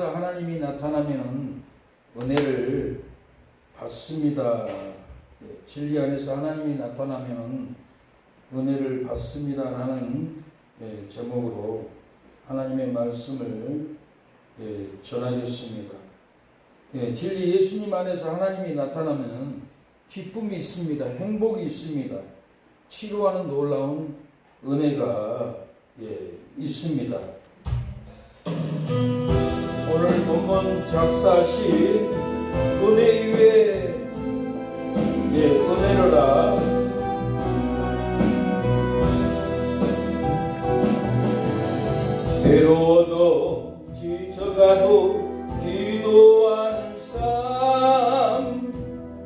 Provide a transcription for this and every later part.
안에서 하나님이 나타나면 은혜를 받습니다. 진리 안에서 하나님이 나타나면 은혜를 받습니다라는 제목으로 하나님의 말씀을 전하겠습니다. 진리 예수님 안에서 하나님이 나타나면 기쁨이 있습니다. 행복이 있습니다. 치료하는 놀라운 은혜가 있습니다. 오늘 본문 작사시 은혜 위에 은혜로라. 괴로워도 지쳐가도 기도하는 삶,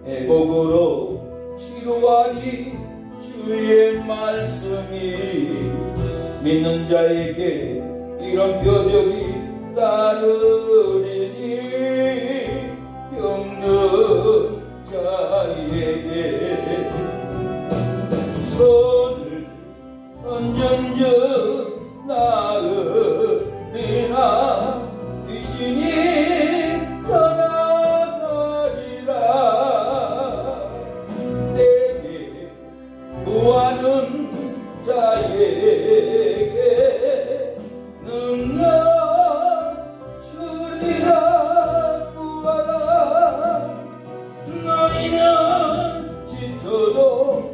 회복으로 치료하리 주의 말씀이 믿는 자에게 이런 표적이 따르리니 병든 자에게 손을 얹은즉 나으리라. 귀신이 떠나가리라. 내게 구하는 자에게 능력 주리라. 구하라. 너희는 지쳐도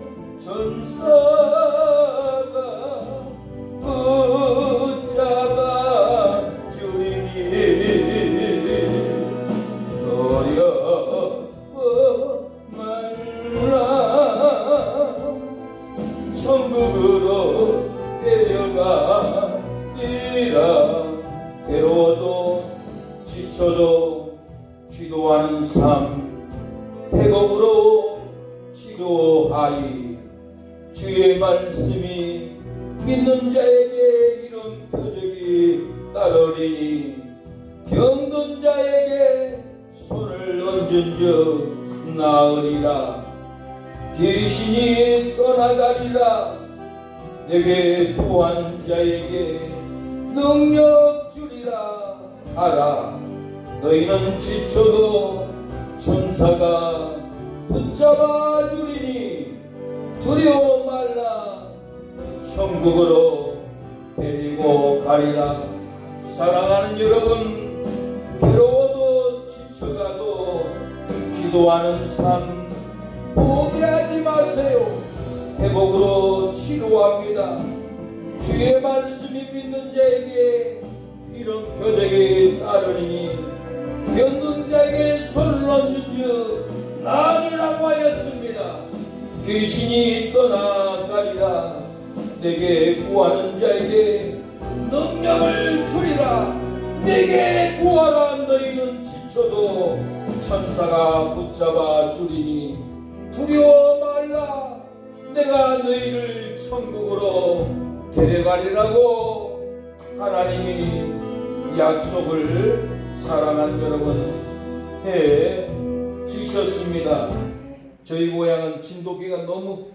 천사가 붙잡아 주리니 두려워 말라. 천국으로 데려가리라. 괴로워도 지쳐도 기도하는 삶, 회복으로 치료하리. 주의 말씀이 믿는 자에게 이런 표적이 따르리니 병든 자에게 손을 얹은즉 나으리라. 귀신이 떠나가리라. 내게 구하는 자에게 능력 주리라. 알아. 너희는 지쳐도 천사가 붙잡아 주리니 두려워 말라. 천국으로 데리고 가리라. 사랑하는 여러분, 괴로워도 지쳐가도 기도하는 삶 포기하지 마세요. 회복으로 치료합니다. 주의 말씀이 믿는 자에게 이런 표적이 따르리니 병든 자에게 손을 얹은즉 나으리라고 하였습니다. 귀신이 떠나가리라. 내게 구하는 자에게 능력을 주리라. 내게 구하라. 너희는 지쳐도 천사가 붙잡아 주리니 두려워 말라. 내가 너희를 천국으로 데려가리라고 하나님이 약속을 사랑하는 여러분 해 주셨습니다. 저희 고향은 진돗개가 너무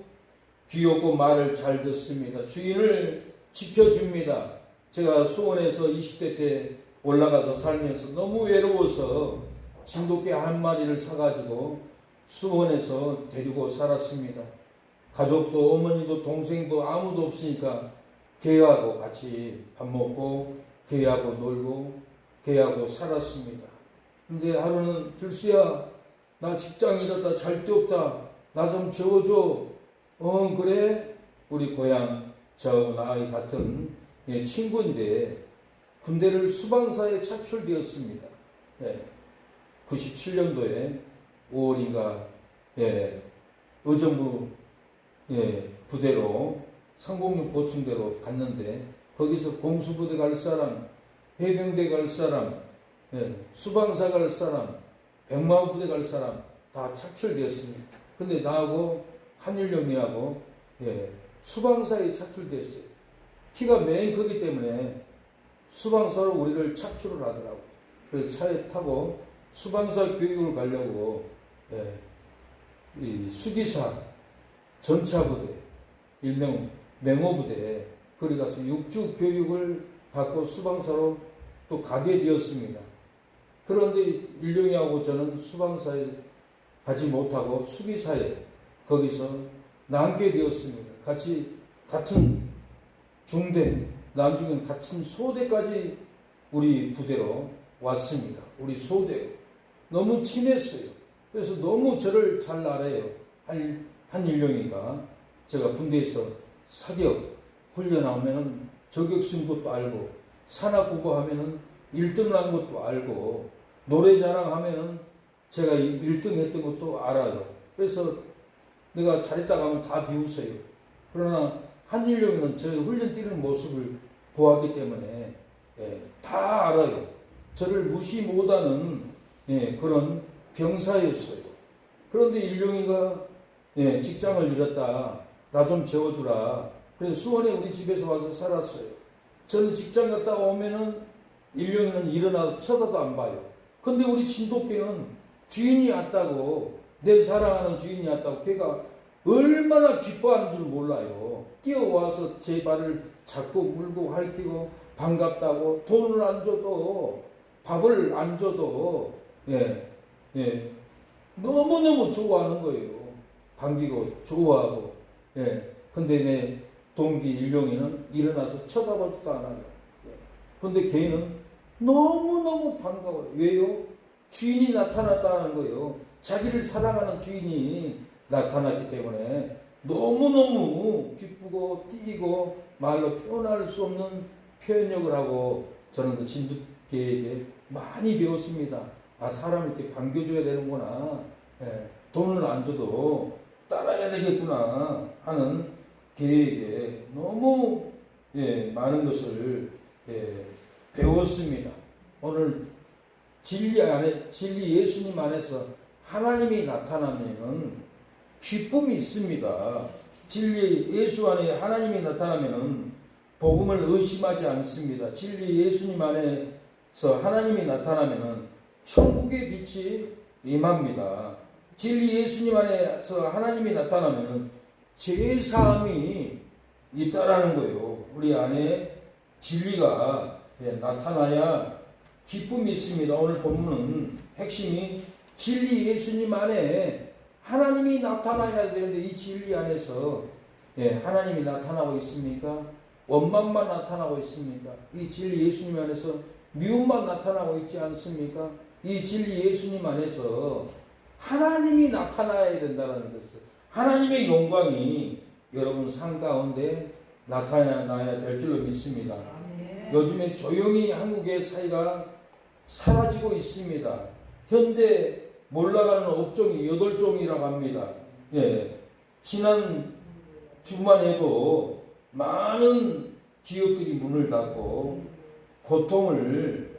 귀엽고 말을 잘 듣습니다. 주인을 지켜줍니다. 제가 수원에서 20대 때 올라가서 살면서 너무 외로워서 진돗개 한 마리를 사가지고 수원에서 데리고 살았습니다. 가족도 어머니도 동생도 아무도 없으니까 개하고 같이 밥 먹고 개하고 놀고 개하고 살았습니다. 근데 하루는 길수야, 나 직장 잃었다, 잘 데 없다, 나 좀 재워줘. 그래? 우리 고향 저하고 나이 같은 친구인데 군대를 수방사에 차출되었습니다. 97년도에 5월인가 의정부 부대로 상공육 보충대로 갔는데 거기서 공수부대 갈 사람, 해병대 갈 사람, 수방사 갈 사람, 백마부대 갈 사람 다 차출되었습니다. 근데 나하고 한일령이하고 수방사에 차출되었어요. 키가 매인 크기 때문에 수방사로 우리를 착출을 하더라고요. 그래서 차에 타고 수방사 교육을 가려고 이 수기사 전차부대, 일명 맹호부대 거기 가서 6주 교육을 받고 수방사로 또 가게 되었습니다. 그런데 일용이하고 저는 수방사에 가지 못하고 수비사에 거기서 남게 되었습니다. 같은 중대, 나중에는 같은 소대까지 우리 부대로 왔습니다. 우리 소대로. 너무 친했어요. 그래서 너무 저를 잘 알아요. 한일용이가 제가 군대에서 사격 훈련하면은 저격수인 것도 알고, 산악구고 하면은 1등을 한 것도 알고, 노래 자랑하면은 제가 1등 했던 것도 알아요. 그래서 내가 잘했다고 하면 다 비웃어요. 그러나 한일용이는 저 훈련 뛰는 모습을 보았기 때문에 다 알아요. 저를 무시 못하는 그런 병사였어요. 그런데 일용이가 직장을 잃었다. 나 좀 재워주라. 그래서 수원에 우리 집에서 와서 살았어요. 저는 직장 갔다 오면은 일용이는 일어나서 쳐다도 안 봐요. 근데 우리 친도께는 주인이 왔다고, 내 사랑하는 주인이 왔다고 걔가 얼마나 기뻐하는 줄 몰라요. 뛰어와서 제 발을 잡고 물고 핥히고 반갑다고, 돈을 안 줘도 밥을 안 줘도 너무너무 좋아하는 거예요. 반기고 좋아하고. 근데 내 동기 일용이는 일어나서 쳐다보지도 않아요. 근데 걔는 너무너무 반가워요. 왜요? 주인이 나타났다는 거예요. 자기를 사랑하는 주인이 나타났기 때문에 너무너무 기쁘고 뛰고 말로 표현할 수 없는 표현력을 하고, 저는 그 진돗개에게 많이 배웠습니다. 아, 사람을 이렇게 반겨줘야 되는구나. 돈을 안 줘도 따라야 되겠구나 하는 개에게 너무 많은 것을 배웠습니다. 오늘 진리 예수님 안에서 하나님이 나타나면은 기쁨이 있습니다. 진리 예수 안에 하나님이 나타나면은 복음을 의심하지 않습니다. 진리 예수님 안에서 하나님이 나타나면은 천국의 빛이 임합니다. 진리 예수님 안에서 하나님이 나타나면은 제사함이 있다라는 거예요. 우리 안에 진리가 나타나야 기쁨이 있습니다. 오늘 본문은 핵심이 진리 예수님 안에 하나님이 나타나야 되는데, 이 진리 안에서 하나님이 나타나고 있습니까? 원망만 나타나고 있습니까? 이 진리 예수님 안에서 미움만 나타나고 있지 않습니까? 이 진리 예수님 안에서 하나님이 나타나야 된다는 것을, 하나님의 영광이 여러분 삶 가운데 나타나야 될 줄로 믿습니다. 요즘에 조용히 한국의 사회가 사라지고 있습니다. 현대 몰라가는 업종이 8종이라고 합니다. 지난 주만 해도 많은 기업들이 문을 닫고 고통을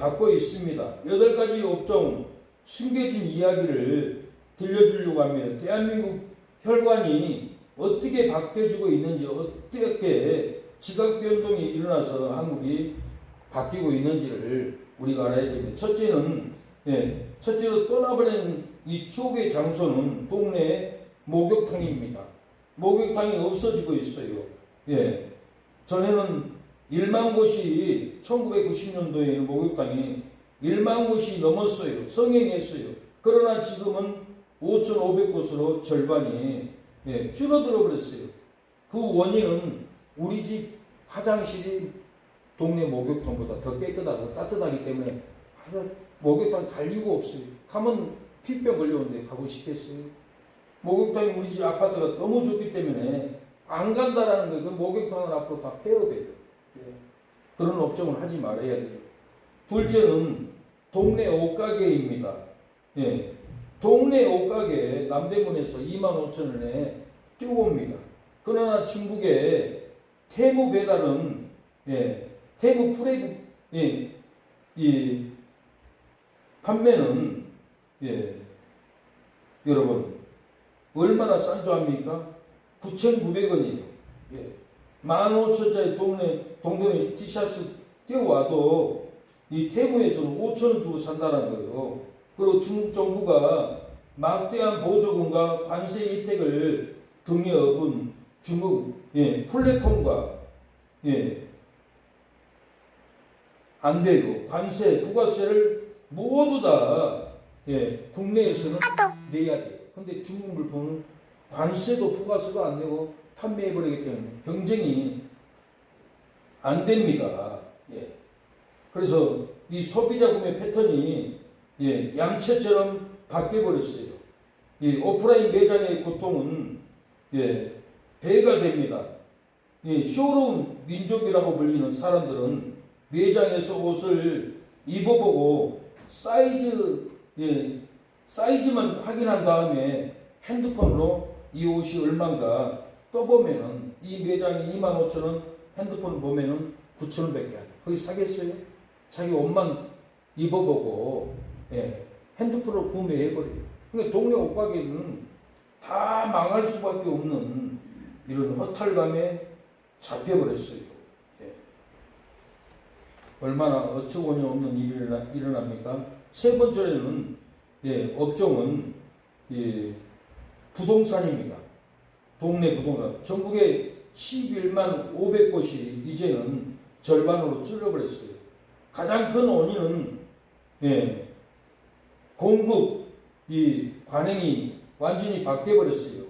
받고 있습니다. 8가지 업종 숨겨진 이야기를 들려주려고 합니다. 대한민국 혈관이 어떻게 바뀌어지고 있는지, 어떻게 지각 변동이 일어나서 한국이 바뀌고 있는지를 우리가 알아야 됩니다. 첫째로 떠나버린 이 추억의 장소는 동네 목욕탕입니다. 목욕탕이 없어지고 있어요. 전에는 1만 곳이 1990년도에는 목욕탕이 1만 곳이 넘었어요. 성행했어요. 그러나 지금은 5,500곳으로 절반이 줄어들어 버렸어요. 그 원인은 우리 집 화장실이 동네 목욕탕보다 더 깨끗하고 따뜻하기 때문에 목욕탕 갈 이유가 없어요. 가면 피병 걸려오는데 가고 싶겠어요? 목욕탕이 우리 집 아파트가 너무 좋기 때문에 안 간다라는 거예요. 그 목욕탕을 앞으로 다 폐업해요. 그런 업종을 하지 말아야 돼요. 둘째는 동네 옷가게입니다. 동네 옷가게 남대문에서 25,000원에 뛰어옵니다. 그러나 중국의 테무 배달은 테무 프레이 이 판매는 여러분 얼마나 싼 줄 압니까? 9,900원이에요. 15,000원짜리 동네 티셔츠 띄워와도 이 테무에서는 5,000원 주고 산다는 거예요. 그리고 중국 정부가 막대한 보조금과 관세 혜택을 등에 업은 중국 플랫폼과 안 되고 관세, 부가세를 모두 다 국내에서는 내야 돼요. 근데 중국 물품은 관세도 부가세도 안 내고 판매해버리기 때문에 경쟁이 안 됩니다. 그래서 이 소비자 구매 패턴이 양채처럼 바뀌어버렸어요. 이 오프라인 매장의 고통은 배가 됩니다. 쇼룸 민족이라고 불리는 사람들은 매장에서 옷을 입어보고 사이즈만 확인한 다음에 핸드폰으로 이 옷이 얼마인가 떠보면은 이 매장이 25,000원, 핸드폰 보면은 9,000원밖에 안 돼요. 거기 사겠어요? 자기 옷만 입어보고 핸드폰으로 구매해버려요. 그러니까 동네 옷가게는 다 망할 수밖에 없는 이런 허탈감에 잡혀버렸어요. 얼마나 어처구니 없는 일이 일어납니까? 세 번째는 업종은 부동산입니다. 동네 부동산. 전국에 11만 500곳이 이제는 절반으로 줄어버렸어요. 가장 큰 원인은 공급 관행이 완전히 바뀌어버렸어요.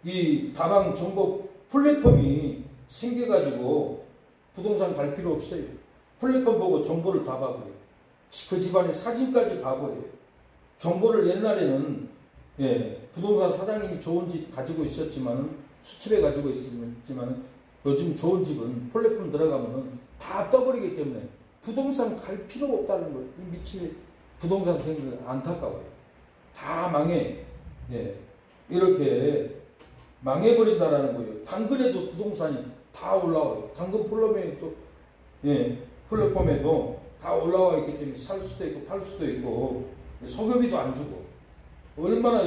이 다방 정보 플랫폼이 생겨가지고 부동산 갈 필요 없어요. 플랫폼 보고 정보를 다 봐버려요. 그 집안의 사진까지 봐버려요. 정보를 옛날에는 부동산 사장님이 좋은 집 가지고 있었지만 수출해 가지고 있었지만 요즘 좋은 집은 플랫폼 들어가면은 다 떠버리기 때문에 부동산 갈 필요가 없다는 거예요. 미친 부동산 생기는 안타까워요. 다 망해. 이렇게 망해버린다라는 거예요. 당근에도 부동산이 다 올라와요. 당근 플랫폼에도 다 올라와 있기 때문에 살 수도 있고 팔 수도 있고 소개비도 안 주고 얼마나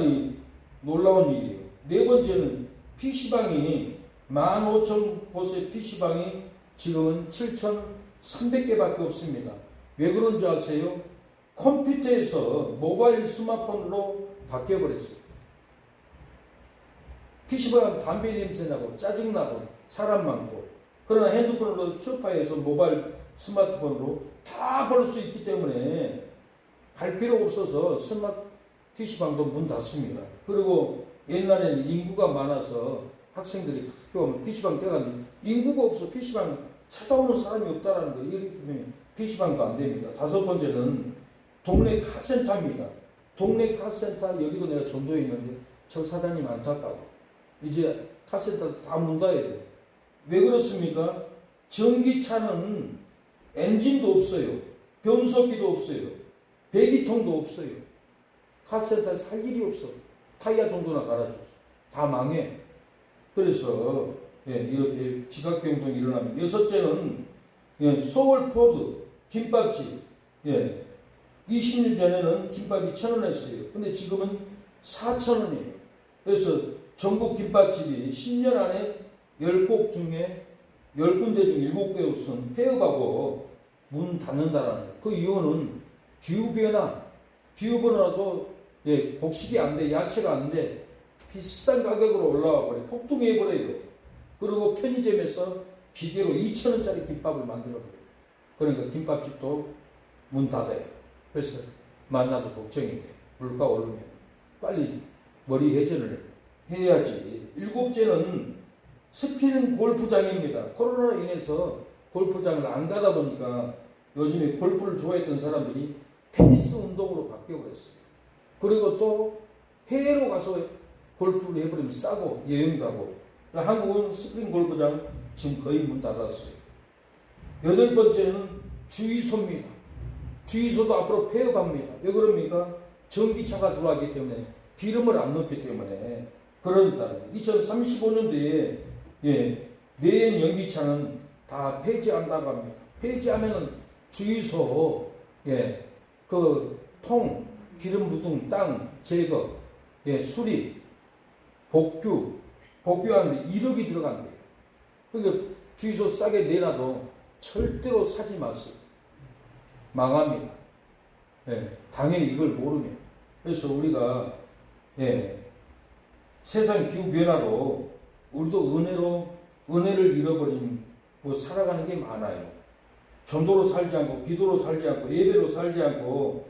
놀라운 일이에요. 네 번째는 PC방이 15,000곳의 PC방이 지금은 7,300개밖에 없습니다. 왜 그런지 아세요? 컴퓨터에서 모바일 스마트폰으로 바뀌어버렸어요. PC방은 담배 냄새나고 짜증나고 사람 많고 그러나 핸드폰으로 소파에서 모바일 스마트폰으로 다 볼 수 있기 때문에 갈 필요 없어서 PC방도 문 닫습니다. 그리고 옛날에는 인구가 많아서 학생들이 학교 오면 PC방 뛰어갔는데 인구가 없어 PC방 찾아오는 사람이 없다는 거예요. 이렇게 되면 PC방도 안 됩니다. 다섯 번째는 동네 카센터입니다. 동네 카센터 여기도 내가 전도에 있는데 저 사장님 안타까워. 이제 카센터 다 문 닫아야 돼. 왜 그렇습니까? 전기차는 엔진도 없어요. 변속기도 없어요. 배기통도 없어요. 카센터에서 할 일이 없어. 타이어 정도나 갈아줘. 다 망해. 그래서 이렇게 지각병동이 일어납니다. 여섯째는 소울푸드 김밥집. 20년 전에는 김밥이 1,000원이었어요. 근데 지금은 4,000원이에요. 그래서 전국 김밥집이 10년 안에 10곳 중에 10군데 중 7곳은 폐업하고 문 닫는다라는 거예요. 그 이유는 기후변화도 곡식이 안 돼, 야채가 안 돼. 비싼 가격으로 올라와 버려요. 폭등해 버려요. 그리고 편의점에서 기계로 2,000원짜리 김밥을 만들어 버려요. 그러니까 김밥집도 문 닫아요. 그래서 만나도 걱정이 돼. 물가 오르면 빨리 머리 회전을 해야지. 일곱째는 스피닝 골프장입니다. 코로나로 인해서 골프장을 안 가다 보니까 요즘에 골프를 좋아했던 사람들이 테니스 운동으로 바뀌어버렸어요. 그리고 또 해외로 가서 골프를 해버리면 싸고 여행 가고. 한국은 스프링 골프장 지금 거의 문 닫았어요. 여덟 번째는 주유소입니다. 주유소도 앞으로 폐업합니다. 왜 그럽니까? 전기차가 들어왔기 때문에 기름을 안 넣기 때문에 그러니까 2035년도에 내연 연기차는 다 폐지한다고 합니다. 폐지하면은 주유소 그 통 기름 묻은 땅 제거 수리 복귀하는데 1억이 들어간대요. 그러니까 주유소 싸게 내놔도 절대로 사지 마세요. 망합니다. 당연히 이걸 모르면. 그래서 우리가 세상 기후 변화로 우리도 은혜를 잃어버리고 살아가는 게 많아요. 전도로 살지 않고 기도로 살지 않고 예배로 살지 않고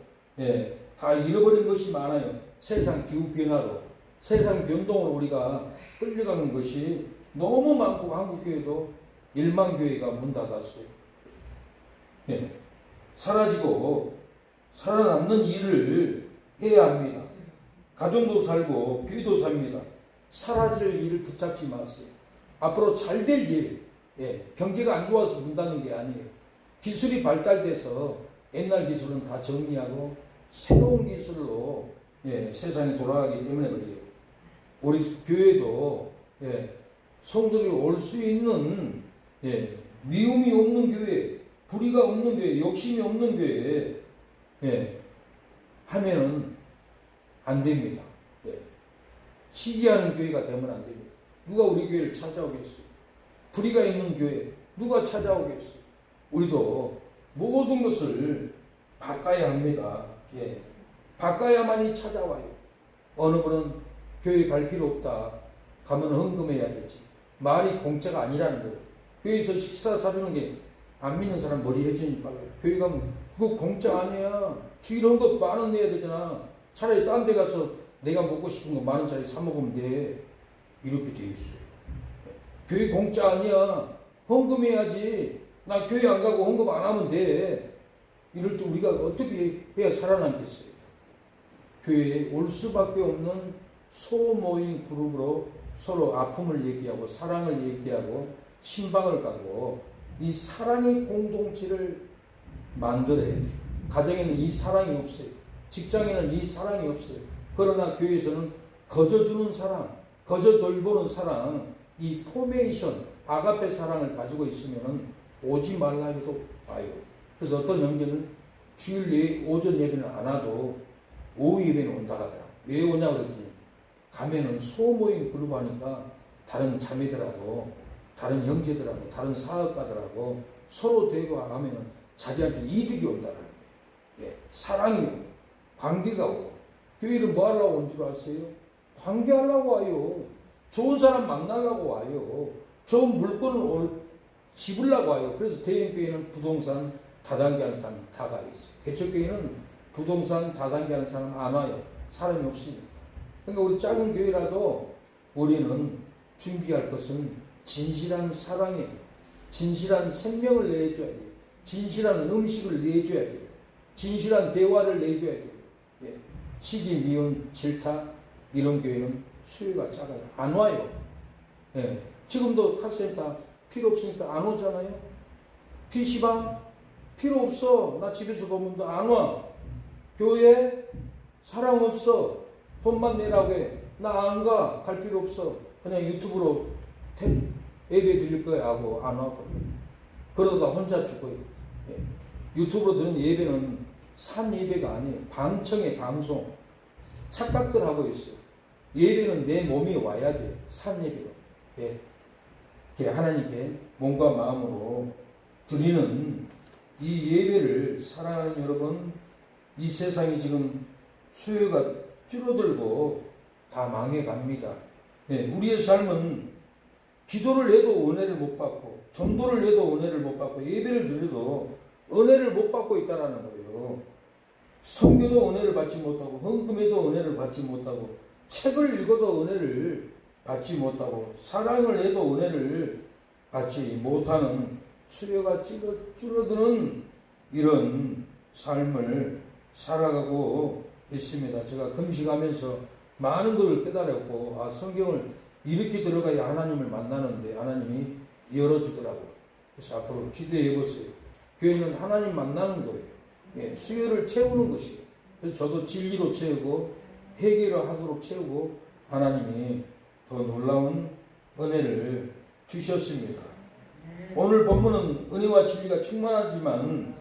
다 잃어버린 것이 많아요. 세상 기후 변화로 세상 변동으로 우리가 끌려가는 것이 너무 많고 한국교회도 1만 교회가 문 닫았어요. 사라지고 살아남는 일을 해야 합니다. 가정도 살고 교회도 삽니다. 사라질 일을 붙잡지 마세요. 앞으로 잘 될 일, 경제가 안 좋아서 문 닫는 게 아니에요. 기술이 발달돼서 옛날 기술은 다 정리하고 새로운 기술로 세상이 돌아가기 때문에 그래요. 우리 교회도 성도들이 올 수 있는 미움이 없는 교회, 불의가 없는 교회, 욕심이 없는 교회 하면은 안 됩니다. 시기하는 교회가 되면 안 됩니다. 누가 우리 교회를 찾아오겠어요? 불의가 있는 교회 누가 찾아오겠어요? 우리도 모든 것을 바꿔야 합니다. 바꿔야만이 찾아와요. 어느 분은 교회 갈 필요 없다. 가면 헌금해야겠지. 말이 공짜가 아니라는 거예요. 교회에서 식사 사주는 게 안 믿는 사람 머리 해지니 빨라요. 교회 가면 그거 공짜 아니야. 주일 헌금 10,000원 내야 되잖아. 차라리 딴 데 가서 내가 먹고 싶은 거 10,000원짜리 사 먹으면 돼. 이렇게 돼 있어요. 교회 공짜 아니야. 헌금해야지. 나 교회 안 가고 헌금 안 하면 돼. 이럴 때 우리가 어떻게 해야 살아남겠어요? 교회에 올 수밖에 없는 소모임 그룹으로 서로 아픔을 얘기하고 사랑을 얘기하고 신방을 가고 이 사랑의 공동체를 만들어야 돼요. 가정에는 이 사랑이 없어요. 직장에는 이 사랑이 없어요. 그러나 교회에서는 거저주는 사랑, 거저 돌보는 사랑, 이 포메이션, 아가페 사랑을 가지고 있으면 오지 말라 해도 와요. 그래서 어떤 형제는 주일 오전 예배는 안 와도 오후 예배는 온다 하더라. 왜 오냐 그랬더니 가면은 소모임 그룹 하니까 다른 자매들하고 다른 형제들하고 다른 사업가들하고 서로 대화하면은 자기한테 이득이 온다는 거예요. 사랑이 오고 관계가 오고 교회를 뭐 하려고 온 줄 아세요? 관계하려고 와요. 좋은 사람 만나려고 와요. 좋은 물건을 집으려고 와요. 그래서 대형교회는 부동산 다단계 하는 사람 다 가 있어요. 개척교회는 부동산 다단계 하는 사람 안 와요. 사람이 없으니까. 그러니까 우리 작은 교회라도 우리는 준비할 것은 진실한 사랑이에요. 진실한 생명을 내줘야 돼요. 진실한 음식을 내줘야 돼요. 진실한 대화를 내줘야 돼요. 시기, 미운, 질타 이런 교회는 수요가 작아요. 안 와요. 지금도 카센터 필요 없으니까 안 오잖아요. PC방 필요 없어. 나 집에서 보면 안 와. 교회 사랑 없어. 돈만 내라고 해. 나 안 가. 갈 필요 없어. 그냥 유튜브로 예배 드릴 거야 하고 안 와버려요. 그러다 혼자 죽어요. 유튜브로 드는 예배는 산 예배가 아니에요. 방청의 방송. 착각들 하고 있어요. 예배는 내 몸이 와야 돼요. 산 예배로. 하나님께 몸과 마음으로 드리는 이 예배를 사랑하는 여러분, 이 세상이 지금 수요가 줄어들고 다 망해갑니다. 우리의 삶은 기도를 해도 은혜를 못 받고 전도를 해도 은혜를 못 받고 예배를 드려도 은혜를 못 받고 있다는 거예요. 선교도 은혜를 받지 못하고 헌금해도 은혜를 받지 못하고 책을 읽어도 은혜를 받지 못하고 사랑을 해도 은혜를 받지 못하는 수요가 줄어드는 이런 삶을 살아가고 있습니다. 제가 금식하면서 많은 것을 깨달았고 성경을 이렇게 들어가야 하나님을 만나는데 하나님이 열어주더라고요. 그래서 앞으로 기대해 보세요. 교회는 하나님 만나는 거예요. 수요를 채우는 것이에요. 그래서 저도 진리로 채우고 회개로 하도록 채우고 하나님이 더 놀라운 은혜를 주셨습니다. 오늘 본문은 은혜와 진리가 충만하지만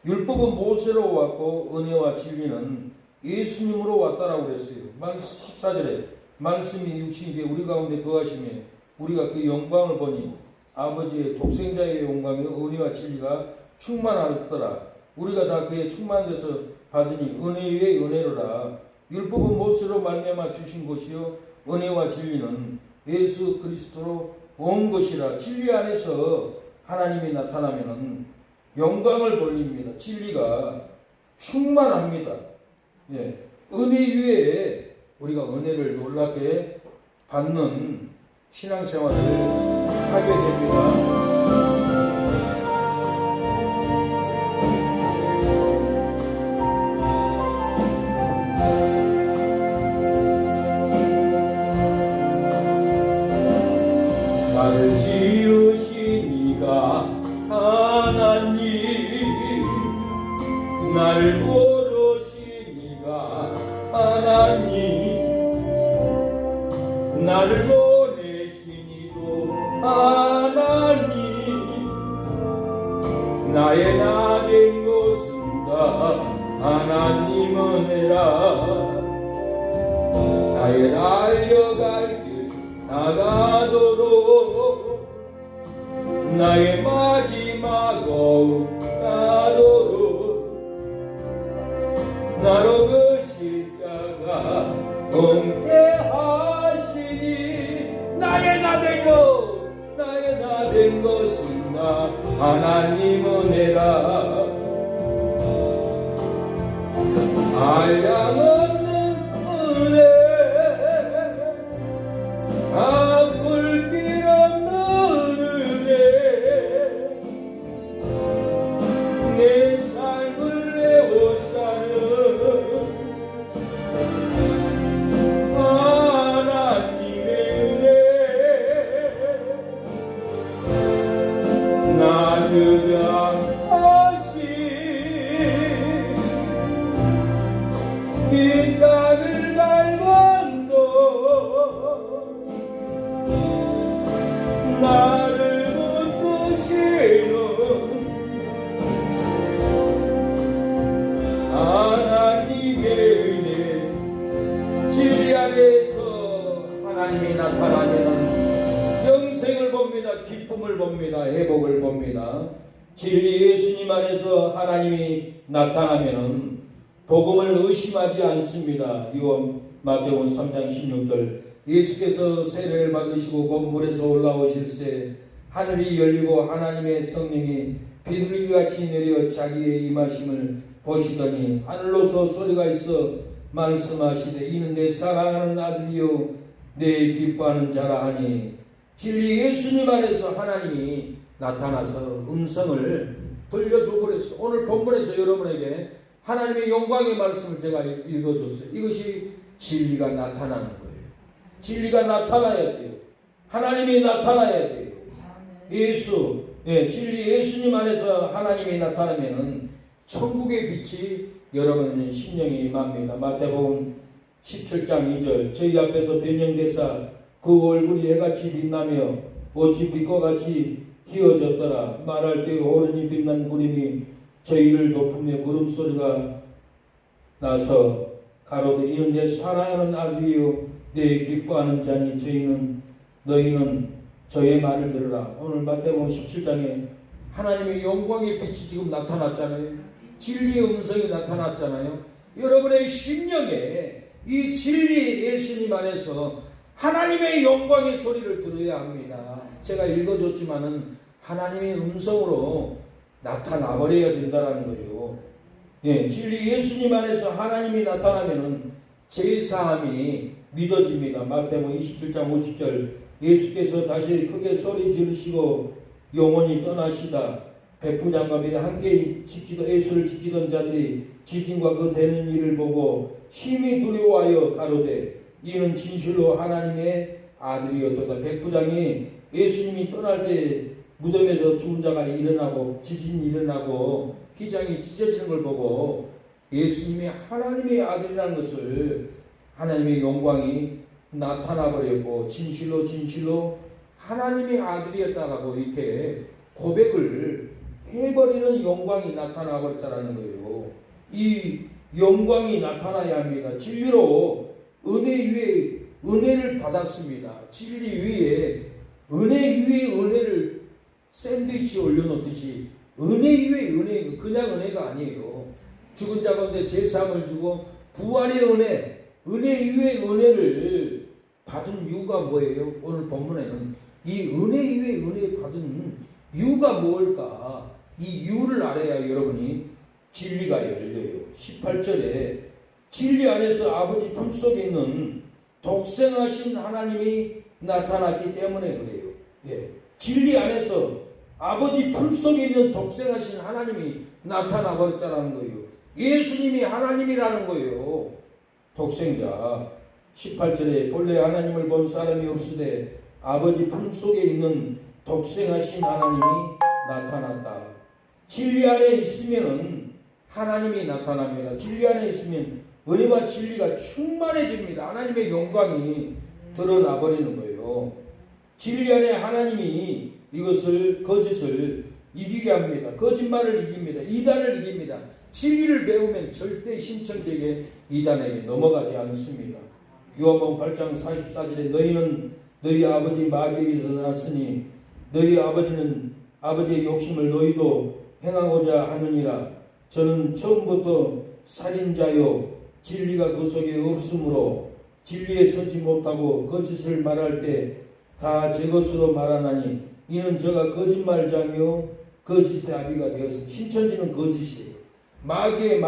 율법은 모세로 왔고 은혜와 진리는 예수님으로 왔다라고 그랬어요. 14절에 말씀이 육신이 되어 우리 가운데 거하시며 우리가 그 영광을 보니 아버지의 독생자의 영광이 은혜와 진리가 충만하더라. 우리가 다 그의 충만돼서 받으니 은혜 위에 은혜로라. 율법은 모세로 말미암아 주신 것이요 은혜와 진리는 예수 그리스도로 온 것이라. 진리 안에서 하나님이 나타나면은 영광을 돌립니다. 진리가 충만합니다. 예. 은혜 위에 우리가 은혜를 놀랍게 받는 신앙생활을 하게 됩니다. 나를 지으신 이가 하나님, 나를 고르신 이가 하나님, 나를 보내신 이도 하나님, 나의 나 된 것은 다 하나님 은혜라. 나의 달려갈 길 나가도록, 나의 마지막 어음 나도록, 나로 그 십자가 함께 하시니, 나의 나 된 것은 나 하나님 은혜라. 한량없는 은혜, 아플 길 없는 은혜, 내 삶을 에워싸는 하나님의 은혜. 나 주장하신 이 땅을 밟은도 나를 붙드시는 하나님의 은혜. 진리 안에서 하나님이 나타나면 영생을 봅니다. 기쁨을 봅니다. 회복을 봅니다. 진리 예수님 안에서 하나님이 나타나면 복음을 의심하지 않습니다. 마태복음 3장 16절, 예수께서 세례를 받으시고 곧 물에서 올라오실새 하늘이 열리고 하나님의 성령이 비둘기같이 내려 자기의 임하심을 보시더니 하늘로서 소리가 있어 말씀하시되 이는 내 사랑하는 아들이요 내 기뻐하는 자라 하니, 진리 예수님 안에서 하나님이 나타나서 음성을 들려주고 그랬어요. 오늘 본문에서 여러분에게 하나님의 영광의 말씀을 제가 읽어줬어요. 이것이 진리가 나타나는 거예요. 진리가 나타나야 돼요. 하나님이 나타나야 돼요. 진리 예수님 안에서 하나님이 나타나면은 천국의 빛이 여러분의 심령에 임합니다. 마태복음 17장 2절, 저희 앞에서 변형되사 그 얼굴이 해같이 빛나며 어찌 빛과 같이 휘어졌더라. 말할 때 오른이 빛난 구름이 저희를 덮으며 구름소리가 나서 가로되 이는 내 사랑하는 아들이요 내 기뻐하는 자니 너희는 저의 말을 들으라. 오늘 마태복음 17장에 하나님의 영광의 빛이 지금 나타났잖아요. 진리의 음성이 나타났잖아요. 여러분의 심령에 이 진리 예수님 안에서 하나님의 영광의 소리를 들어야 합니다. 제가 읽어줬지만은 하나님의 음성으로 나타나 버려야 된다는 거예요. 진리 예수님 안에서 하나님이 나타나면은 제사함이 믿어집니다. 마태복음 27장 50절, 예수께서 다시 크게 소리 지르시고 영원히 떠나시다 백부장갑이 함께 예수를 지키던 자들이 지진과 그 되는 일을 보고 심히 두려워하여 가로되 이는 진실로 하나님의 아들이었도다. 백부장이 예수님이 떠날 때 무덤에서 죽은 자가 일어나고 지진이 일어나고 휘장이 찢어지는 걸 보고 예수님이 하나님의 아들이라는 것을, 하나님의 영광이 나타나 버렸고 진실로 하나님의 아들이었다라고 이렇게 고백을 해버리는 영광이 나타나 버렸다는 거예요. 이 영광이 나타나야 합니다. 진리로 은혜 위에 은혜를 받았습니다. 진리 위에 은혜를 샌드위치 올려놓듯이 은혜 위에 은혜, 그냥 은혜가 아니에요. 죽은 자 가운데 제사함을 주고 부활의 은혜 위에 은혜를 받은 이유가 뭐예요? 오늘 본문에는 이 은혜 위에 은혜 받은 이유가 뭘까? 이 이유를 알아야 여러분이 진리가 열려요. 18절에 진리 안에서 아버지 품속에 있는 독생하신 하나님이 나타났기 때문에 그래요. 예. 진리 안에서 아버지 품속에 있는 독생하신 하나님이 나타나 버렸다는 거예요. 예수님이 하나님이라는 거예요. 독생자. 18절에 본래 하나님을 본 사람이 없으되 아버지 품속에 있는 독생하신 하나님이 나타났다. 진리 안에 있으면은 하나님이 나타납니다. 진리 안에 있으면 은혜와 진리가 충만해집니다. 하나님의 영광이 드러나 버리는 거예요. 진리 안에 하나님이 이것을 거짓을 이기게 합니다. 거짓말을 이깁니다. 이단을 이깁니다. 진리를 배우면 절대 신천지에게 이단에게 넘어가지 않습니다. 요한복음 8장 44절에 너희는 너희 아버지 마귀에게서 났으니 너희 아버지는 아버지의 욕심을 너희도 행하고자 하느니라. 저는 처음부터 살인자요 진리가 그 속에 없으므로 진리에 서지 못하고 거짓을 말할 때 다 제 것으로 말하나니 이는 저가 거짓말자며 거짓의 아비가 되었습니다. 신천지는 거짓이에요. 마귀의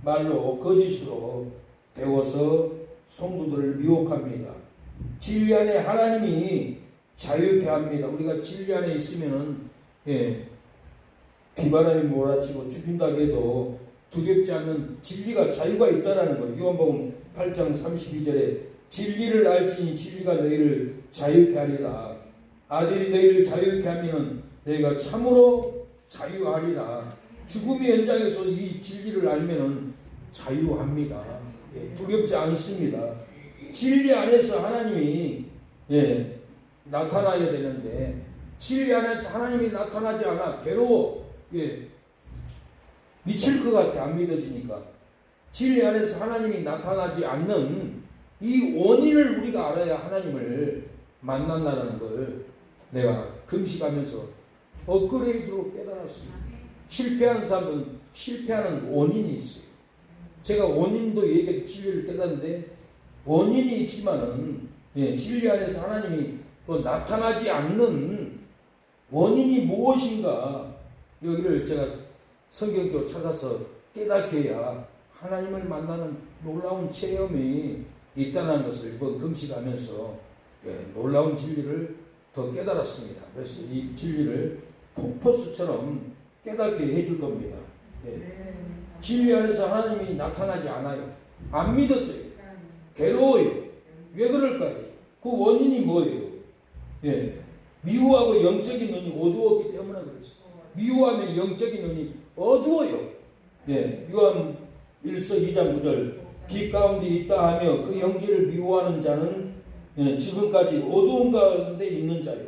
말로 거짓으로 배워서 성도들을 미혹합니다. 진리 안에 하나님이 자유케 합니다. 우리가 진리 안에 있으면은 비바람이 몰아치고 죽인다 해도 두렵지 않는 진리가 자유가 있다라는 거예요. 요한복음 8장 32절에 진리를 알지니 진리가 너희를 자유케 하리라. 아들이 너희를 자유케 하면은 너희가 참으로 자유하리라. 죽음의 현장에서 이 진리를 알면은 자유합니다. 두렵지 않습니다. 진리 안에서 하나님이 나타나야 되는데 진리 안에서 하나님이 나타나지 않아 괴로워. 미칠 것 같아. 안 믿어지니까. 진리 안에서 하나님이 나타나지 않는 이 원인을 우리가 알아야 하나님을 만난다는 걸 내가 금식하면서 업그레이드로 깨달았습니다. 실패한 사람들은 실패하는 원인이 있어요. 제가 원인도 얘기해도 진리를 깨닫는데 원인이 있지만은 진리 안에서 하나님이 또 나타나지 않는 원인이 무엇인가 여기를 제가 성경적으로 찾아서 깨닫게 해야 하나님을 만나는 놀라운 체험이 있다는 것을 이번 금식하면서 놀라운 진리를 더 깨달았습니다. 그래서 이 진리를 폭포수처럼 깨닫게 해줄 겁니다. 진리 안에서 하나님이 나타나지 않아요. 안 믿어져요. 괴로워요. 왜 그럴까요? 그 원인이 뭐예요? 미워하고 영적인 눈이 어두웠기 때문에 그렇죠. 미워하면 영적인 눈이 어두워요. 요한 1서 2장 9절 빛 가운데 있다 하며 그 영지를 미워하는 자는 지금까지 어두운 가운데 있는 자요.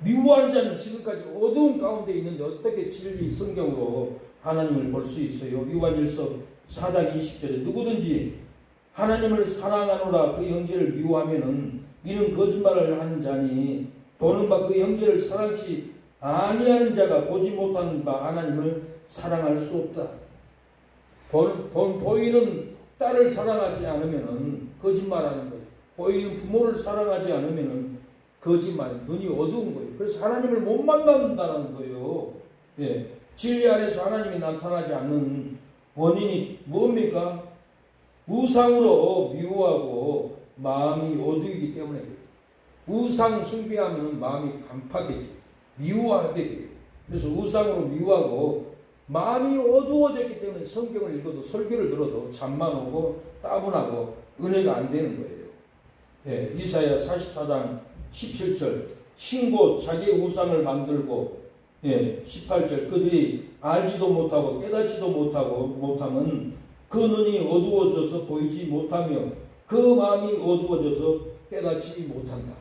미워하는 자는 지금까지 어두운 가운데 있는데 어떻게 진리 성경으로 하나님을 볼 수 있어요? 요한 1서 4장 20절에 누구든지 하나님을 사랑하노라 그 형제를 미워하면은 이는 거짓말을 하는 자니 보는 바 그 형제를 사랑치 아니하는 자가 보지 못하는 바 하나님을 사랑할 수 없다. 보이는 딸을 사랑하지 않으면은 거짓말하는 거예요. 보이는 부모를 사랑하지 않으면은 거짓말, 눈이 어두운 거예요. 그래서 하나님을 못 만난다는 거예요. 진리 안에서 하나님이 나타나지 않는 원인이 뭡니까? 우상으로 미워하고 마음이 어두이기 때문에 그래요. 우상 숭배하면 마음이 간파되죠. 미워하게 돼요. 그래서 우상으로 미워하고 마음이 어두워졌기 때문에 성경을 읽어도 설교를 들어도 잠만 오고 따분하고 은혜가 안 되는 거예요. 이사야 44장 17절 신고 자기의 우상을 만들고 18절 그들이 알지도 못하고 깨닫지도 못하면 그 눈이 어두워져서 보이지 못하며 그 마음이 어두워져서 깨닫지 못한다.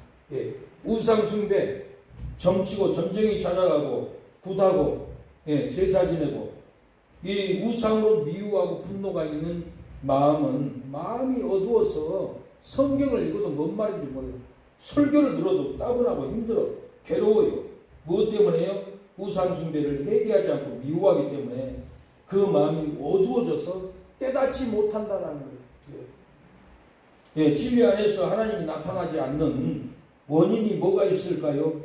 우상 숭배 점치고 점쟁이 찾아가고 굿하고 제사 지내고 이 우상으로 미워하고 분노가 있는 마음은 마음이 어두워서 성경을 읽어도 뭔 말인지 몰라요. 설교를 들어도 따분하고 힘들어 괴로워요. 무엇 때문에요? 우상 숭배를 회개하지 않고 미워하기 때문에 그 마음이 어두워져서 깨닫지 못한다는 거예요. 진리 안에서 하나님이 나타나지 않는 원인이 뭐가 있을까요?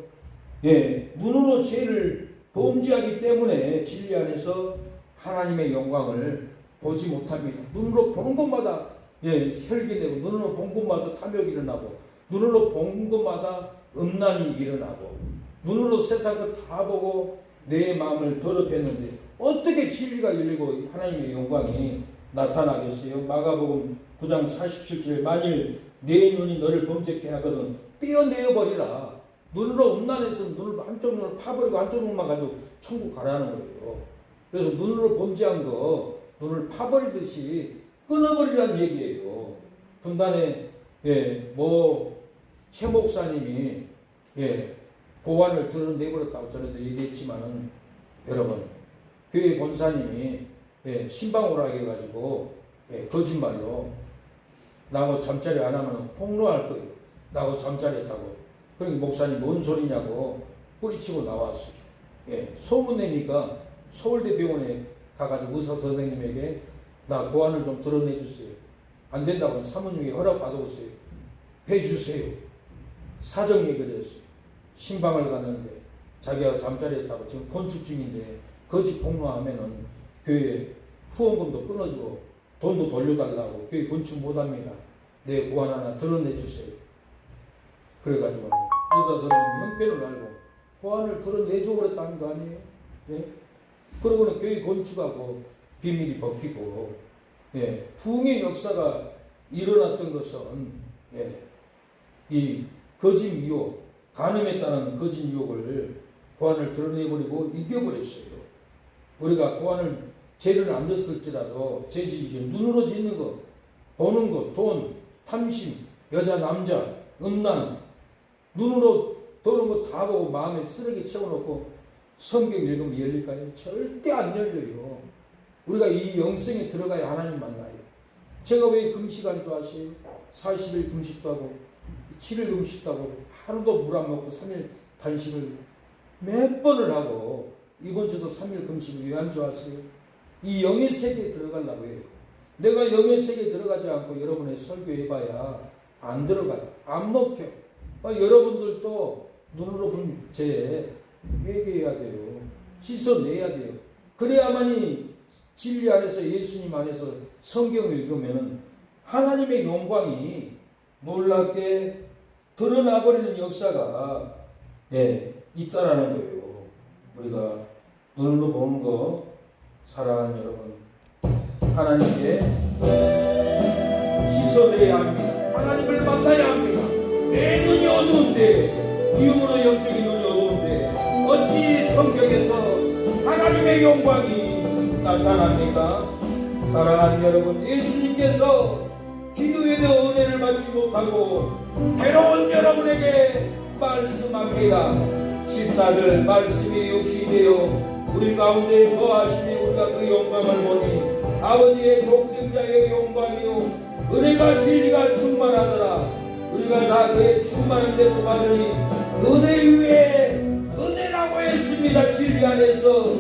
눈으로 죄를 범죄하기 때문에 진리 안에서 하나님의 영광을 보지 못합니다. 눈으로 보는 것마다 혈기내고, 눈으로 본 것마다 탐욕이 일어나고, 눈으로 본 것마다 음란이 일어나고, 눈으로 세상 것 다 보고 내 마음을 더럽혔는데 어떻게 진리가 열리고 하나님의 영광이 나타나겠어요? 마가복음 9장 47절에 만일 내 눈이 너를 범죄케 하거든 삐어내어버리라. 눈으로 음란해서 눈을 한쪽 눈을 파버리고 한쪽 눈만 가지고 천국 가라는 거예요. 그래서 눈으로 범죄한 거 눈을 파버리듯이 끊어버리라는 얘기예요. 분단에 최 목사님이 고안을 드러내버렸다고 전에도 얘기했지만은, 여러분 교회 본사님이 신방오라 해가지고 거짓말로 나하고 잠자리 안 하면 폭로할 거예요. 나하고 잠자리 했다고. 그러니까 목사님 뭔 소리냐고 뿌리치고 나왔어요. 소문내니까 서울대 병원에 가가지고 의사 선생님에게 나 고안을 좀 드러내주세요. 안 된다고 사모님이 허락 받아보세요. 해주세요. 사정 얘기를 했어요. 신방을 갔는데 자기가 잠자리 했다고 지금 건축 중인데 거짓 폭로하면은 교회 후원금도 끊어지고 돈도 돌려달라고 교회 건축 못합니다. 내 고안 하나 드러내주세요. 그래가지고 의사 선생님이 형편을 알고 고안을 드러내줘 버렸다는 거 아니에요? 그러고는 교회 건축하고 비밀이 벗기고 부흥의 역사가 일어났던 것은 이 거짓 유혹, 간음에 따른 거짓 유혹을 고안을 드러내버리고 이겨버렸어요. 우리가 고안을 죄를 안 졌을지라도 죄질이 눈으로 짓는 것, 보는 것, 돈, 탐심, 여자, 남자, 음란, 눈으로 도는 거 다 보고 마음에 쓰레기 채워놓고 성경 읽으면 열릴까요? 절대 안 열려요. 우리가 이 영성에 들어가야 하나님 만나요. 제가 왜 금식한 줄 아세요? 40일 금식도 하고 7일 금식도 하고 하루도 물 안 먹고 3일 단식을 몇 번을 하고 이번 주도 3일 금식을 왜 한 줄 아세요? 이 영의 세계에 들어가려고 해요. 내가 영의 세계에 들어가지 않고 여러분의 설교해봐야 안 들어가요. 안 먹혀. 여러분들도 눈으로 본 죄에 회개해야 돼요. 씻어내야 돼요. 그래야만이 진리 안에서 예수님 안에서 성경을 읽으면 하나님의 영광이 놀랍게 드러나버리는 역사가 있다라는 거예요. 우리가 눈으로 보는 거, 사랑하는 여러분, 하나님께 씻어내야 합니다. 하나님을 만나야 합니다. 내 눈이 어두운데, 이유로 영적인 눈이 어두운데 어찌 성경에서 하나님의 영광이 나타납니까? 사랑하는 여러분, 예수님께서 기도에도 은혜를 받지 못하고 괴로운 여러분에게 말씀합니다. 14절 말씀이 역시 되어 우리 가운데 거하시니 우리가 그 영광을 보니 아버지의 독생자의 영광이요 은혜가 진리가 충만하더라. 우리가 다 그의 충만한 데서 받으니 은혜 위에 은혜라고 했습니다. 진리 안에서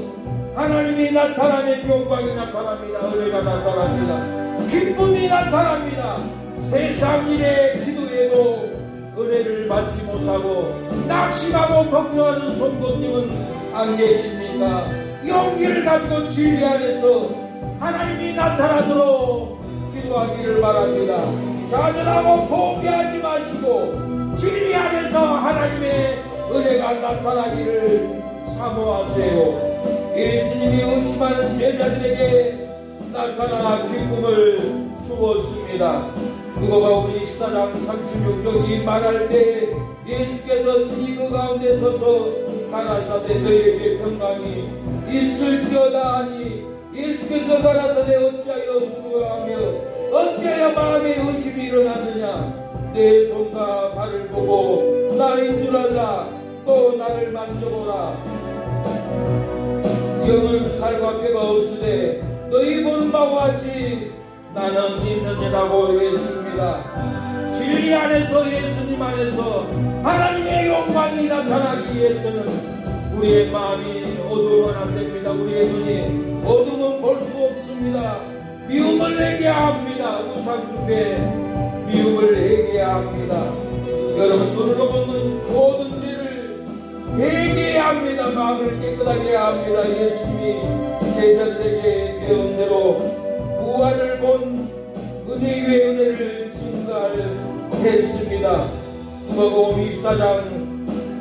하나님이 나타나면 영광이 나타납니다. 은혜가 나타납니다. 기쁨이 나타납니다. 세상 일에 기도해도 은혜를 받지 못하고 낙심하고 걱정하는 성도님은 안 계십니까? 용기를 가지고 진리 안에서 하나님이 나타나도록 기도하기를 바랍니다. 좌절하고 포기하지 마시고 진리 안에서 하나님의 은혜가 나타나기를 사모하세요. 예수님이 의심하는 제자들에게 나타나 기쁨을 주었습니다. 누가가 우리 14장 36절 말할 때 예수께서 친히 그 가운데 서서 가라사대 너희에게 평강이 있을지어다 하니 예수께서 가라사대 어찌하여 두려워하며 어찌하여 마음에 의심이 일어났느냐. 내 손과 발을 보고 나인 줄 알라. 또 나를 만져보라. 영은 살과 뼈가 없으되 너희 보는 바와 같이 나는 있느니라고 했습니다. 진리 안에서 예수님 안에서 하나님의 영광이 나타나기 위해서는 우리의 마음이 어두우면 안 됩니다. 우리의 눈이 어두우면 볼 수 없습니다. 미움을 내게야 합니다. 우상숭배 미움을 내게야 합니다. 여러분 눈으로 보는 모든 죄를 회개해야 합니다. 마음을 깨끗하게 해야 합니다. 예수님이 제자들에게 배운 대로 부활을 본 은혜 위에 은혜를 증가했습니다. 누가복음 24장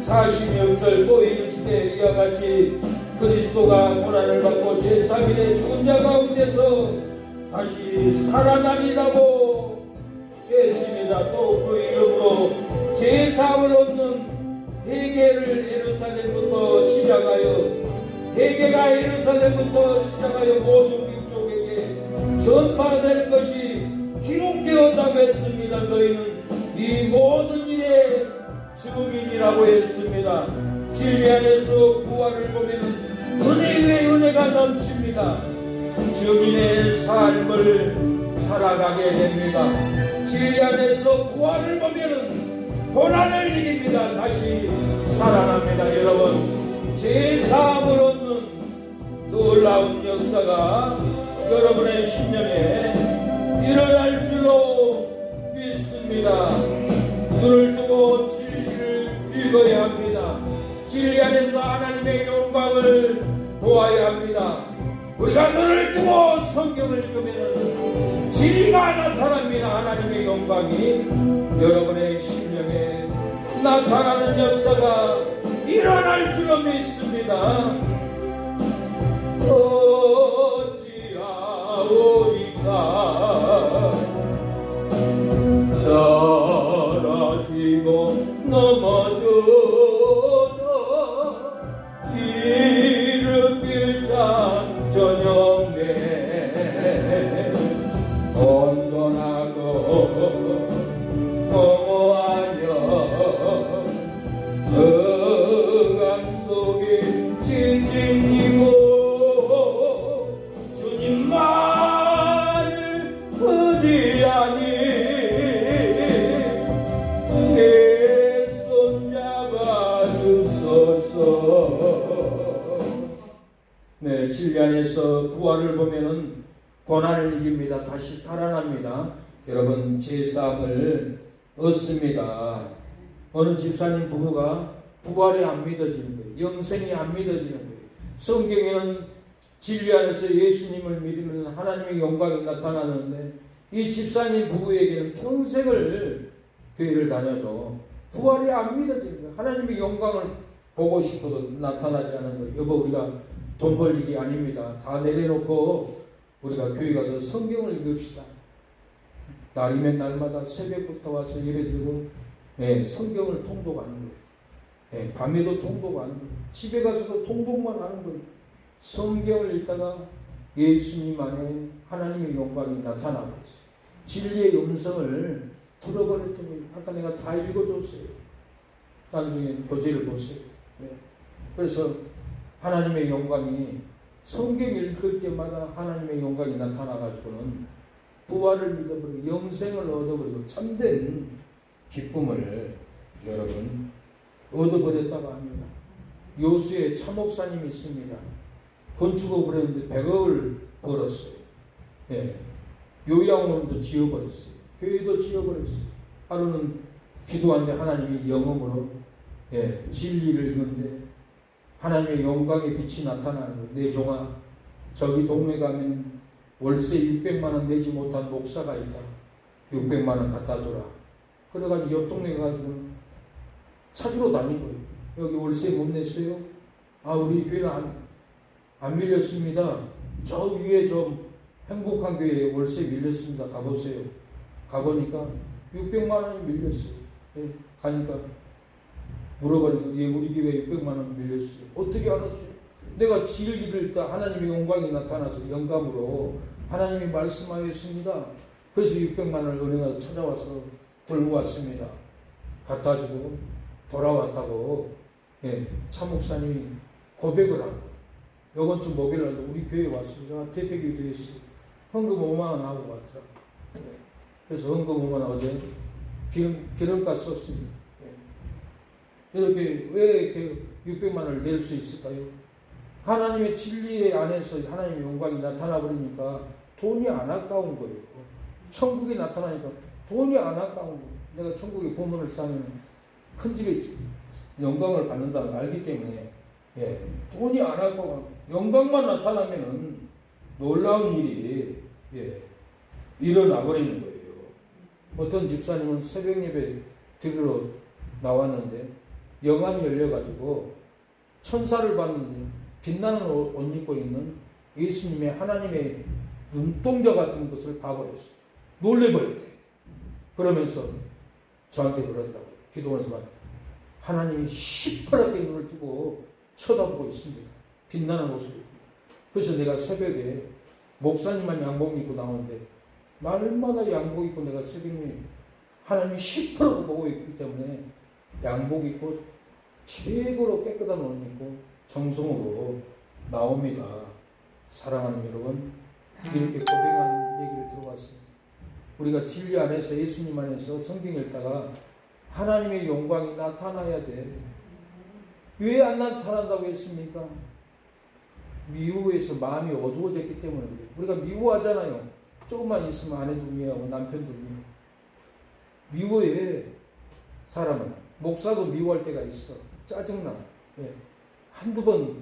40절 또 이르시되 이와 같이 그리스도가 고난을 받고 제3일에 죽은 자 가운데서 다시 살아나리라고 했습니다. 또 그 이름으로 제3을 얻는 회개를 예루살렘부터 시작하여 회개가 예루살렘부터 시작하여 모든 민족에게 전파될 것이 기록되었다고 했습니다. 너희는 이 모든 일의 증인이라고 했습니다. 진리 안에서 부활을 보면 은혜 위에 은혜가 넘칩니다. 증인의 삶을 살아가게 됩니다. 진리 안에서 부활을 보면 고난을 이깁니다. 다시 살아납니다. 여러분, 제3을 얻는 놀라운 역사가 여러분의 심령에 일어날 줄로 믿습니다. 눈을 뜨고 진리를 읽어야 합니다. 진리 안에서 하나님의 영광을 보아야 합니다. 우리가 눈을 뜨고 성경을 읽으면 진리가 나타납니다. 하나님의 영광이 여러분의 심령에 나타나는 역사가 일어날 줄로 믿습니다. 어찌하오리까 사라지고 넘어져도 일으킬 자 저녁내 온건하고 공허하며 흑암 속에 찡찡이고 주님만을 의지하니 내 손잡아 주소서. 네, 진리 안에서 부활을 보면은 고난을 이깁니다. 다시 살아납니다. 여러분, 제3을 얻습니다. 어느 집사님 부부가 부활이 안 믿어지는 거예요. 영생이 안 믿어지는 거예요. 성경에는 진리 안에서 예수님을 믿으면 하나님의 영광이 나타나는데 이 집사님 부부에게는 평생을 교회를 다녀도 부활이 안 믿어지는 거예요. 하나님의 영광을 보고 싶어도 나타나지 않는 거예요. 여보, 우리가 돈 벌 일이 아닙니다. 다 내려놓고 우리가 교회 가서 성경을 읽읍시다. 날이면 날마다 새벽부터 와서 예배드리고 성경을 통독하는 거예요. 밤에도 통독하는 거예요. 집에 가서도 통독만 하는 거예요. 성경을 읽다가 예수님 안에 하나님의 영광이 나타나고 있어요. 진리의 음성을 들어버렸더니 아까 내가 다 읽어줬어요. 나중에 교재를 보세요. 그래서 하나님의 영광이 성경 읽을 때마다 하나님의 영광이 나타나가지고는 부활을 믿어버리고 영생을 얻어버리고 참된 기쁨을 여러분 얻어버렸다고 합니다. 요수에 차목사님이 있습니다. 건축업을 했는데 100억을 벌었어요. 요양원도 지어버렸어요. 교회도 지어버렸어요. 하루는 기도하는데 하나님이 영음으로 진리를 읽는데 하나님의 영광의 빛이 나타나는 거예요. 내 종아, 저기 동네 가면 월세 600만 원 내지 못한 목사가 있다. 600만 원 갖다 줘라. 그래가지고 옆 동네 가가지고 찾으러 다닌 거예요. 여기 월세 못 냈어요? 아, 우리 교회는 안 밀렸습니다. 저 위에 좀 행복한 교회에 월세 밀렸습니다. 가보세요. 가보니까 600만 원이 밀렸어요. 가니까 물어보니까 우리 교회에 600만 원 밀렸어요. 어떻게 알았어요? 내가 진리를 읽다 하나님의 영광이 나타나서 영감으로 하나님이 말씀하였습니다. 그래서 600만 원을 은행에서 찾아와서 들고 왔습니다. 갖다 주고 돌아왔다고 차목사님이 고백을 한 거예요. 이번 주 목요일날도 우리 교회에 왔습니다. 대표기도 했어요. 헌금 5만 원 하고 왔죠. 그래서 헌금 5만 원 어제 기름값 썼습니다. 이렇게 왜 이렇게 600만 원을 낼 수 있을까요? 하나님의 진리 안에서 하나님의 영광이 나타나 버리니까 돈이 안 아까운 거예요. 천국이 나타나니까 돈이 안 아까운 거예요. 내가 천국에 보물을 쌓으면 큰 집에 영광을 받는다는 걸 알기 때문에 돈이 안 하고 영광만 나타나면은 놀라운 일이 일어나 버리는 거예요. 어떤 집사님은 새벽 예배 드리러 나왔는데 영안이 열려가지고 천사를 봤는데 빛나는 옷 입고 있는 예수님의 하나님의 눈동자 같은 것을 봐버렸어요. 놀래버렸대. 그러면서 저한테 그러더라고요. 기도원에서만 하나님이 시퍼렇게 눈을 뜨고 쳐다보고 있습니다. 빛나는 옷을 입고. 그래서 내가 새벽에 목사님만 양복 입고 나오는데 날마다 양복 입고 내가 새벽에 하나님이 시퍼렇게 보고 있기 때문에 양복 입고 최고로 깨끗한 옷 입고 정성으로 나옵니다. 사랑하는 여러분, 이렇게 고백한 얘기를 들어봤습니다. 우리가 진리 안에서 예수님 안에서 성경 읽다가 하나님의 영광이 나타나야 돼. 왜 안 나타난다고 했습니까? 미워해서 마음이 어두워졌기 때문에 그래요. 우리가 미워하잖아요. 조금만 있으면 아내도 미워하고 남편도 미워하고. 미워해. 사람은. 목사도 미워할 때가 있어. 짜증나. 한두 번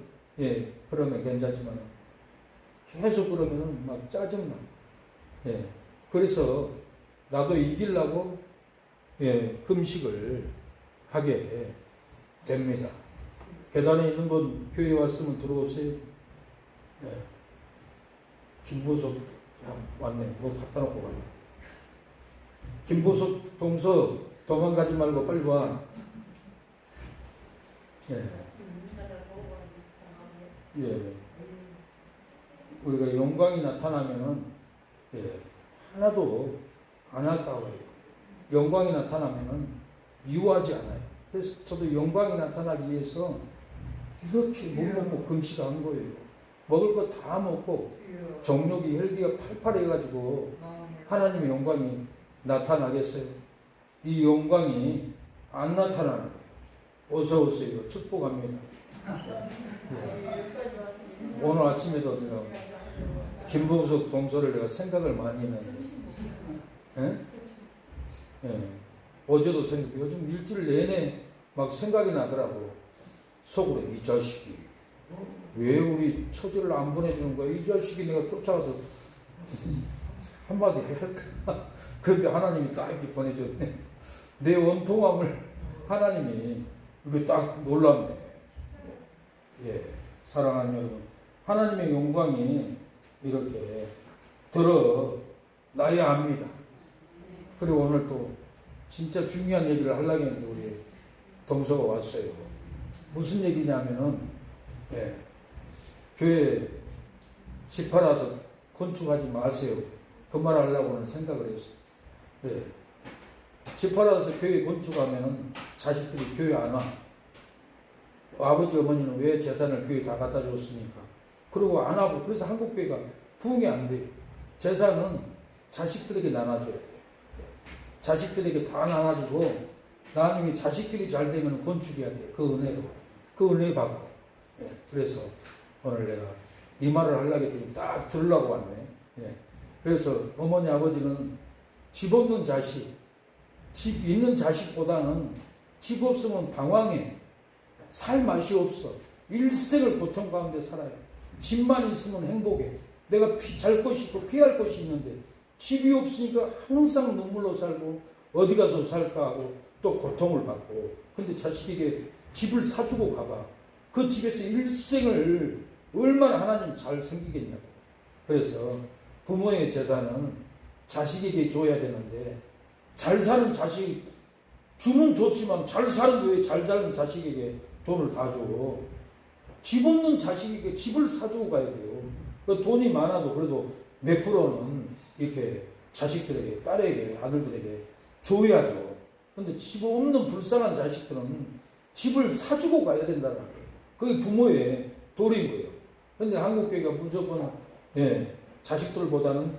그러면 괜찮지만 계속 그러면은 막 짜증나. 그래서 나도 이기려고 금식을 하게 됩니다. 계단에 있는 분 교회 왔으면 들어오세요. 김보석 왔네. 뭐 갖다 놓고 가네. 김보석 동서 도망가지 말고 빨리 와. 우리가 영광이 나타나면은 하나도 안 아까워요. 영광이 나타나면은 미워하지 않아요. 그래서 저도 영광이 나타나기 위해서 이렇게 못 먹고 금식한 거예요. 먹을 거 다 먹고 정욕이 혈기가 팔팔해가지고 하나님의 영광이 나타나겠어요? 이 영광이 안 나타나는 거예요. 어서 오세요. 축복합니다. 오늘 아침에도 내가 김보석 동서를 내가 생각을 많이 했는데, 어제도 생각해. 요즘 일주일 내내 막 생각이 나더라고. 속으로 이 자식이 왜 우리 처제를 안 보내주는 거야? 이 자식이 내가 쫓아가서 한마디 해야 할까? 그런데 하나님이 딱 이렇게 보내줬네. 내 원통함을 하나님이 이게 딱 놀랐네. 사랑하는 여러분, 하나님의 영광이 이렇게 드러나야 합니다. 그리고 오늘 또 진짜 중요한 얘기를 하려고 했는데 우리 동서가 왔어요. 무슨 얘기냐면은 교회 집 팔아서 건축하지 마세요. 그 말 하려고는 생각을 했어요. 집 팔아서 교회 건축하면은 자식들이 교회 안 와. 아버지 어머니는 왜 재산을 교회 다 갖다 줬습니까? 그리고 안 하고. 그래서 한국 교회가 부흥이 안 돼요. 재산은 자식들에게 나눠줘야 돼요. 자식들에게 다 나눠주고 나중에 자식들이 잘 되면 건축해야 돼요. 그 은혜로. 그 은혜 받고. 그래서 오늘 내가 이 말을 하려고 했더니 딱 들으려고 왔네. 그래서 어머니 아버지는 집 없는 자식, 집 있는 자식보다는 집 없으면 방황해. 살 맛이 없어. 일생을 고통 가운데 살아요. 집만 있으면 행복해. 내가 잘 것이 있고 피할 것이 있는데 집이 없으니까 항상 눈물로 살고 어디 가서 살까 하고 또 고통을 받고. 근데 자식에게 집을 사주고 가봐. 그 집에서 일생을 얼마나 하나님 잘 섬기겠냐고. 그래서 부모의 재산은 자식에게 줘야 되는데 잘 사는 자식 주면 좋지만 잘 사는 왜 잘 사는 자식에게 돈을 다 줘. 집 없는 자식에게 집을 사주고 가야 돼요. 그 돈이 많아도 그래도 몇 프로는 이렇게 자식들에게, 딸에게, 아들들에게 줘야죠. 근데 집 없는 불쌍한 자식들은 집을 사주고 가야 된다는 거예요. 그게 부모의 도리인 거예요. 근데 한국교회가 무조건 자식들보다는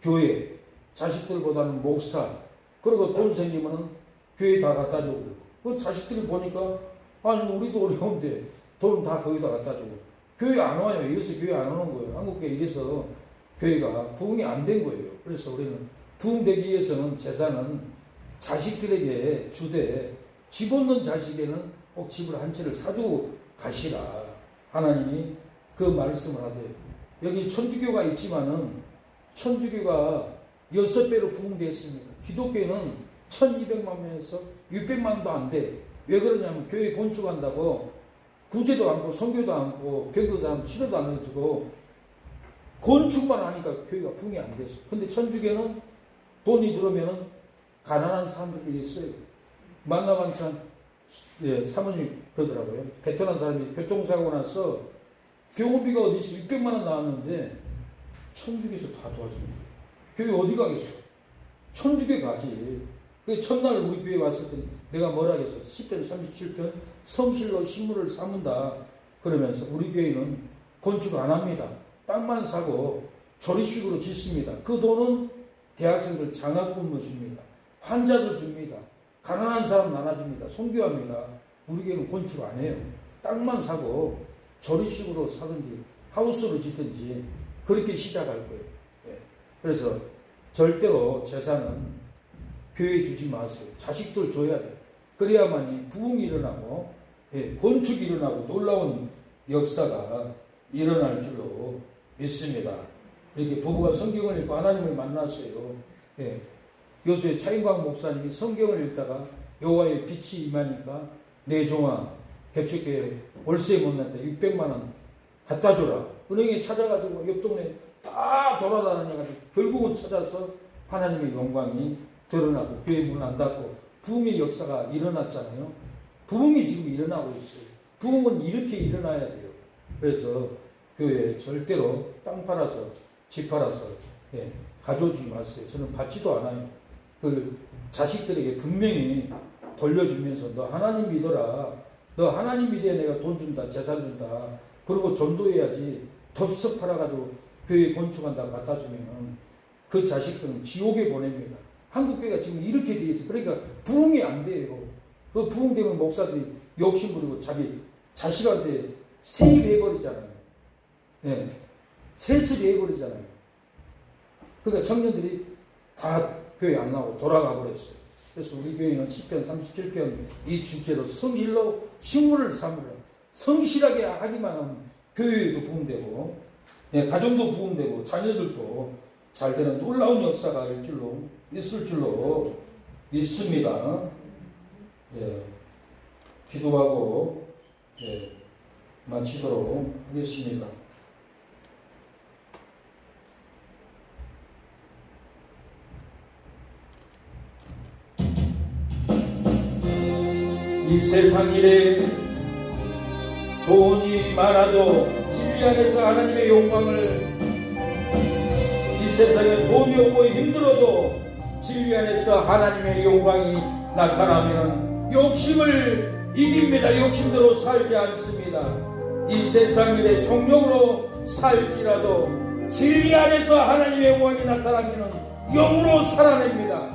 교회, 자식들보다는 목사, 그리고 돈 생기면은 교회 다 갖다 주고. 그 자식들이 보니까 아니 우리도 어려운데 돈 다 거기다 갖다 주고. 교회 안 와요. 이래서 교회 안 오는 거예요. 한국교회 이래서 교회가 부흥이 안 된 거예요. 그래서 우리는 부흥되기 위해서는 재산은 자식들에게 주되 집 없는 자식에는 꼭 집을 한 채를 사주고 가시라. 하나님이 그 말씀을 하되, 여기 천주교가 있지만은 천주교가 6배로 부흥되었습니다. 기독교는 1200만 명에서 600만도 안 돼. 왜 그러냐면 교회 건축한다고 구제도 않고 선교도 않고 병도 안 치료도 안 해주고 건축만 하니까 교회가 부흥이 안 됐어. 근데 천주교는 돈이 들어오면은 가난한 사람들이 있어요. 만나반찬, 예, 사모님 그러더라고요. 베트남 사람이 교통사고 나서 병원비가 어디서 600만 원 나왔는데 천주교에서 다 도와줍니다. 교회 어디 가겠어? 천주교 가지. 그 첫날 우리 교회 왔을 때 내가 뭐라 했어? 10편 37편 성실로 식물을 삼는다. 그러면서 우리 교회는 건축 안 합니다. 땅만 사고 조리식으로 짓습니다. 그 돈은 대학생들 장학금을 줍니다. 환자들 줍니다. 가난한 사람 나눠줍니다. 선교합니다. 우리 교회는 건축 안 해요. 땅만 사고 조리식으로 사든지 하우스로 짓든지 그렇게 시작할 거예요. 예. 그래서 절대로 재산은 교회에 주지 마세요. 자식들 줘야 돼요. 그래야만이 부흥이 일어나고, 예, 건축이 일어나고 놀라운 역사가 일어날 줄로 믿습니다. 이렇게 부부가 성경을 읽고 하나님을 만났어요. 예. 요새 차인광 목사님이 성경을 읽다가 여호와의 빛이 임하니까 내 종아 개척교회 월세 못 냈다. 600만 원 갖다 줘라. 은행에 찾아가지고 옆 동네 다 돌아다녀가지고 결국은 찾아서 하나님의 영광이 드러나고 교회 문 안 닫고 부흥의 역사가 일어났잖아요. 부흥이 지금 일어나고 있어요. 부흥은 이렇게 일어나야 돼요. 그래서 교회에 절대로 땅 팔아서 집 팔아서, 예, 가져오지 마세요. 저는 받지도 않아요. 그 자식들에게 분명히 돌려주면서 너 하나님 믿어라. 너 하나님 믿어야 내가 돈 준다. 재산 준다. 그리고 전도해야지. 덥석 팔아가지고 교회 건축한다고 갖다 주면은 그 자식들은 지옥에 보냅니다. 한국교회가 지금 이렇게 돼 있어요. 그러니까 부흥이 안 돼요. 그 부흥되면 목사들이 욕심부리고 자기 자식한테 세입해버리잖아요. 예. 세습해버리잖아요. 그러니까 청년들이 다 교회 안 나오고 돌아가 버렸어요. 그래서 우리 교회는 10편 37편 이 주제로 성실로 식물을 삼으라. 성실하게 하기만 하면 교회도 부흥되고, 예, 가정도 부흥되고 자녀들도 잘 되는 놀라운 역사가 있을 줄로 믿습니다. 예, 기도하고, 예, 마치도록 하겠습니다. 이 세상 일에 돈이 많아도 진리 안에서 하나님의 영광을, 이 세상에 돈이 없고 힘들어도 진리 안에서 하나님의 영광이 나타나면 욕심을 이깁니다. 욕심대로 살지 않습니다. 이 세상 일에 종력으로 살지라도 진리 안에서 하나님의 영광이 나타나면 영으로 살아냅니다.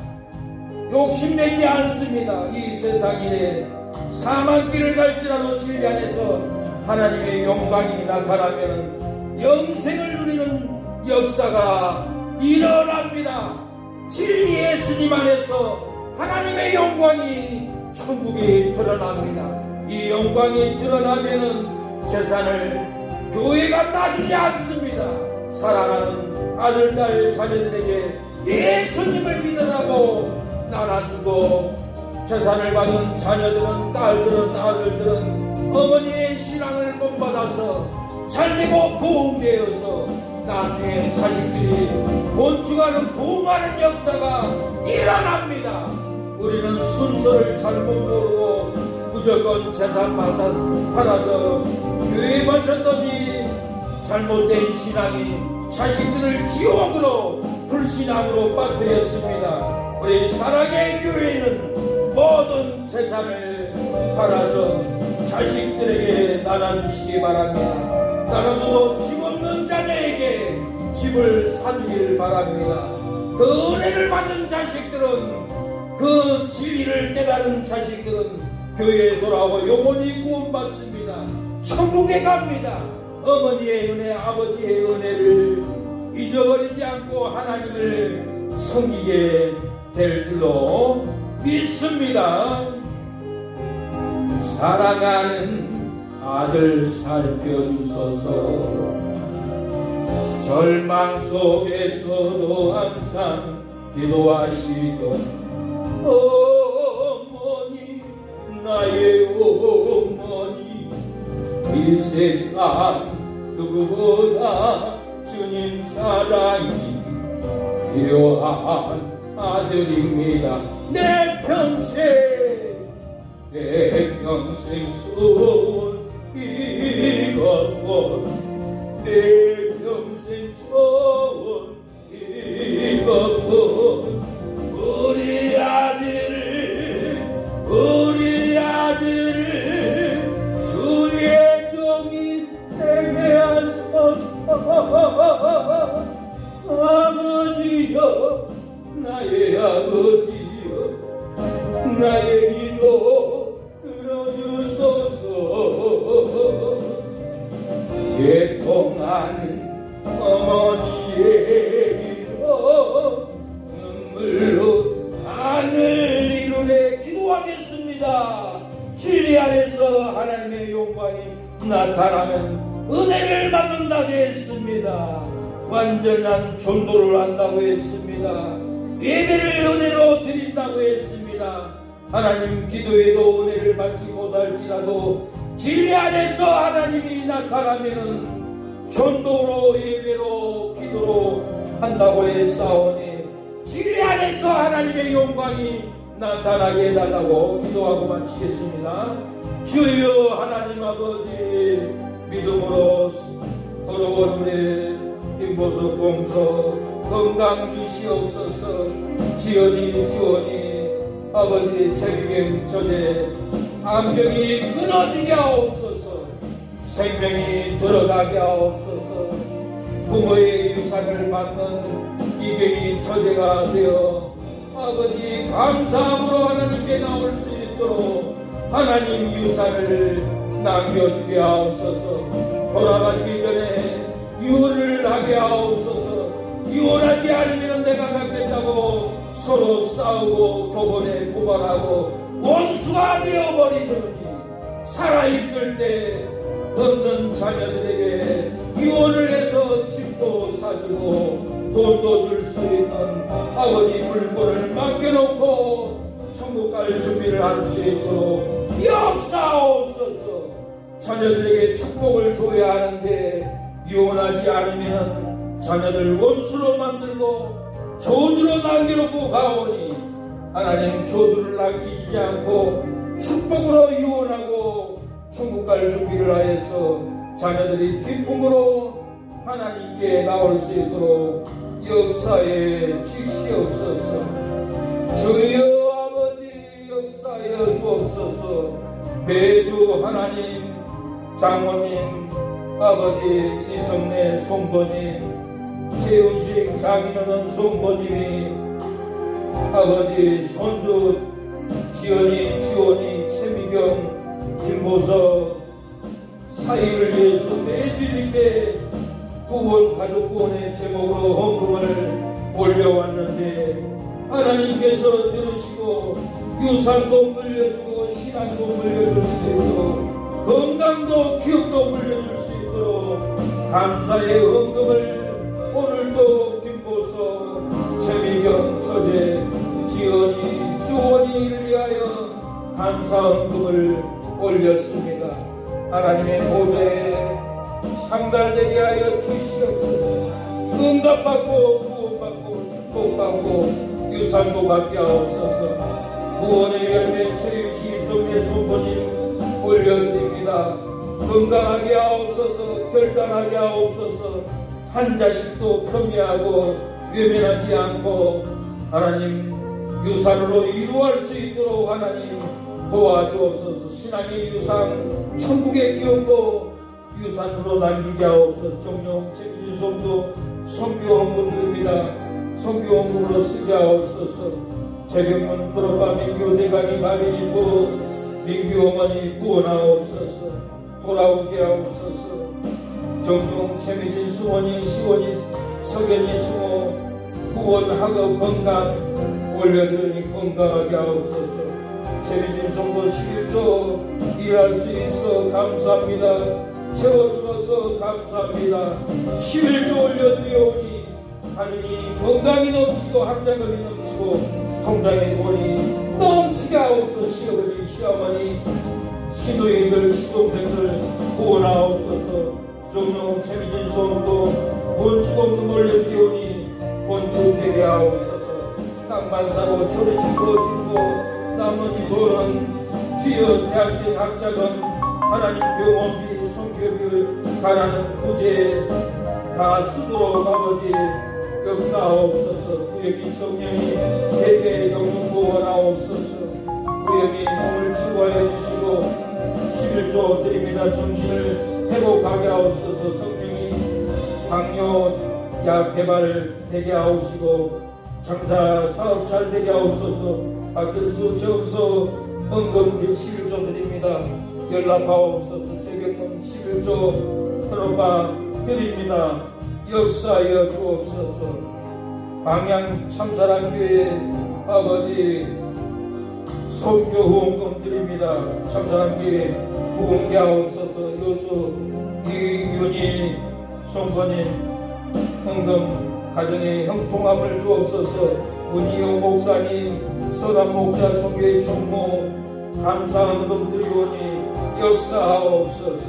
욕심내지 않습니다. 이 세상 일에 사망길을 갈지라도 진리 안에서 하나님의 영광이 나타나면 영생을 누리는 역사가 일어납니다. 진리 예수님 안에서 하나님의 영광이 천국에 드러납니다. 이 영광이 드러나면은 재산을 교회가 따주지 않습니다. 사랑하는 아들, 딸, 자녀들에게 예수님을 믿으라고 나눠주고, 재산을 받은 자녀들은, 딸들은, 아들들은 어머니의 신앙을 본받아서 잘되고 부흥되어서 나중에 자식들이 건축하는 부흥하는 역사가 일어납니다. 우리는 순서를 잘못 모르고 무조건 재산 팔아서 교회에 바쳤더니 잘못된 신앙이 자식들을 지옥으로 불신앙으로 빠뜨렸습니다. 우리 사랑의 교회는 모든 재산을 팔아서 자식들에게 나눠주시기 바랍니다. 나눠줘도 집 없는 자녀에게 집을 사주길 바랍니다. 그 은혜를 받은 자식들은, 그 진리를 깨달은 자식들은 교회에 돌아오고 영원히 구원받습니다. 천국에 갑니다. 어머니의 은혜, 아버지의 은혜를 잊어버리지 않고 하나님을 섬기게 될 줄로 믿습니다. 사랑하는 아들 살펴주소서. 절망 속에서도 항상 기도하시던 어머니, 나의 어머니, 이 세상 누구보다 주님 사랑이 필요한 아들입니다. 내 평생 소원 이것뿐, 내 평생 소원 이것뿐. 우리 아들을 주의 종이 되게 하소서. 아버지여, 나의 아버지여, 나의 기도 들어주소서. 애통하는 어머니의 기도 눈물로 하늘 이루네. 기도하겠습니다. 진리 안에서 하나님의 영광이 나타나면 은혜를 받는다고 했습니다. 완전한 전도를 한다고 했습니다. 예배를 은혜로 드린다고 했습니다. 하나님, 기도에도 은혜를 받지 못할지라도 진리 안에서 하나님이 나타나면은 전도로, 예배로, 기도로 한다고 했사오니 진리 안에서 하나님의 영광이 나타나게 해달라고 기도하고 마치겠습니다. 주여 하나님 아버지, 믿음으로 더러운 우리 김보석 공서 건강 주시옵소서. 지원이 아버지 재비경 저제 암병이 끊어지게 하옵소서. 생명이 들어가게 하옵소서. 부모의 유산을 받는 이경이 처제가 되어 아버지 감사함으로 하나님께 나올 수 있도록 하나님 유산을 남겨주게 하옵소서. 돌아가기 전에 유언을 하게 하옵소서. 유언하지 않으면 내가 갖겠다고 서로 싸우고 도번에 고발하고 원수가 되어버리더니 살아있을 때 없는 자녀들에게 유언을 해서 집도 사주고 돈도 줄 수 있는 아버지 물건을 맡겨놓고 천국 갈 준비를 할 수 있도록 역사하옵소서. 자녀들에게 축복을 줘야 하는데 유언하지 않으면 자녀들 원수로 만들고 저주로 남겨놓고 가오니 하나님, 저주를 남기지 않고 축복으로 유언하고 천국 갈 준비를 하여서 자녀들이 기쁨으로 하나님께 나올 수 있도록 역사에 주시옵소서. 주여 아버지, 역사에 주옵소서. 매주 하나님, 장모님, 아버지 이성래 송도님, 최은식 장인어른 송도님이 아버지 손주 지원이, 최미경, 김보석 사익을 위해서 매주 이렇게 구원, 가족 구원의 제목으로 헌금을 올려왔는데 하나님께서 들으시고 유산도 물려주고 신앙도 물려줄 수 있도록 건강도 기업도 물려줄 수 있도록 감사의 헌금을 오늘도 김보석, 최미경, 처제, 지원이를 위하여 감사 헌금을 올렸습니다. 하나님의 보좌에 상달되게 하여 주시옵소서. 응답받고 구원받고 축복받고 유산도 받게 하옵소서. 구원의 열매 최유시 성례 손보님 올려드립니다. 건강하게 하옵소서. 결단하게 하옵소서. 한 자식도 편미하고 외면하지 않고 하나님 유산으로 이루할 수 있도록 하나님 도와주옵소서. 신앙의 유산, 천국의 기업도 유산으로 남기게 하옵소서. 정령 최민성도 성교헌금 드립니다. 성교헌금으로 쓰게 하옵소서. 재병문 프로파 민규 대감이 마비니포 민규 어머니 구원하옵소서. 돌아오게 하옵소서. 정용 최미진 수원이 시원이 석연이 수호 구원 학업 건강 올려드리니 건강하게 하옵소서. 최미진 성도 11조 일할 수 있어 감사합니다. 채워주셔서 감사합니다. 11조 올려드리오니 하느니 건강이 넘치고 학자금이 넘치고 통장에 돈이 넘치게 하옵소서. 시어머니 시어머니 시누이들 시동생들 구원하옵소서. 정령 재미진 소원도 건축원금 올려드리오니 건축되게 하옵소서. 땅만 사고 저르시고 짓고 나머지 돈은 주여 대학생 학자금 하나님 병원비 성교비 가라는 부재 다 쓰도록 아버지 역사하옵소서. 구역이 성령이 대대 영웅 구원하옵소서. 구역이 몸을 치유하여 주시고 11조 드립니다. 정신을 회복하게 하옵소서. 성령이 당뇨 약 개발 되게 하옵시고 장사 사업 잘 되게 하옵소서. 박길수 정서 헌금 11조 드립니다. 연락하옵소서. 재경문 11조 헌금바 드립니다. 역사하여 주옵소서. 광양 참사랑교회 아버지 선교 후원금 드립니다. 참사랑교회 후원케 하옵소서. 요수 이윤희 선거님 헌금 가정의 형통함을 주옵소서. 문희용 목사님 선한 목자 선교의 총무 감사 헌금 드리오니 역사하옵소서.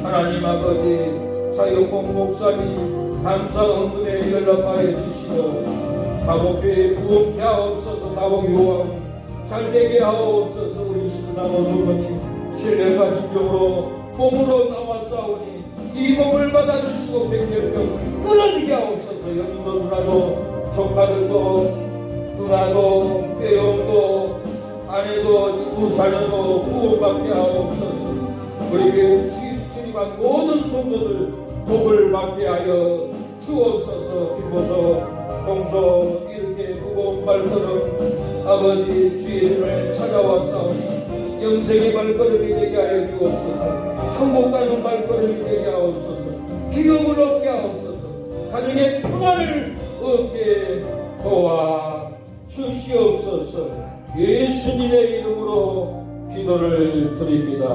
하나님 아버지 차영봉 목사님 감사 헌금에 연락하여 주시고 다복교회 부흥케 하옵소서. 다복 요원 잘되게 하옵소서. 우리 신상호 선거님 신뢰가 진정으로 몸으로 나왔사오니 이 몸을 받아주시고 백혈병 끊어지게 하옵소서. 영도 누나도 조카들도 누나도 빼용도 아내도 두 자녀도 구원받게 하옵소서. 우리 교회 출입한 모든 성도들 복을 받게 하여 주옵소서. 김보석 동서 이렇게 무거운 발걸음 아버지 주의를 찾아왔사오니 영생의 발걸음이 되게 하여 주옵소서. 천국 가는 발걸음이 되게 하옵소서. 기쁨을 얻게 하옵소서. 가정의 평안을 얻게 도와 주시옵소서. 예수님의 이름으로 기도를 드립니다.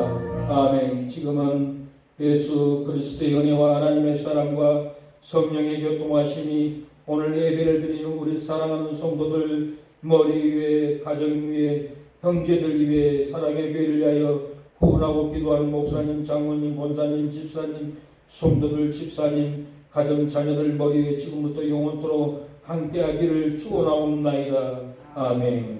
아멘. 지금은 예수 그리스도의 은혜와 하나님의 사랑과 성령의 교통하심이 오늘 예배를 드리는 우리 사랑하는 성도들 머리 위에 가정 위에 형제들 위해 사랑의 교회를 위하여 후원하고 기도하는 목사님, 장로님, 권사님, 집사님, 성도들, 집사님, 가정, 자녀들 머리 위에 지금부터 영원토록 함께하기를 축원하옵나이다. 아멘.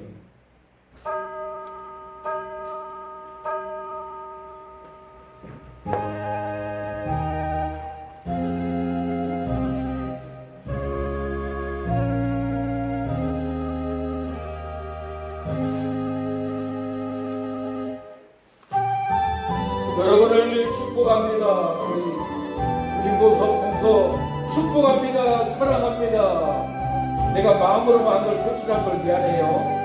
여러분을 축복합니다. 우리 김보석 동서 축복합니다. 사랑합니다. 내가 마음으로만 걸 표출한 걸 미안해요.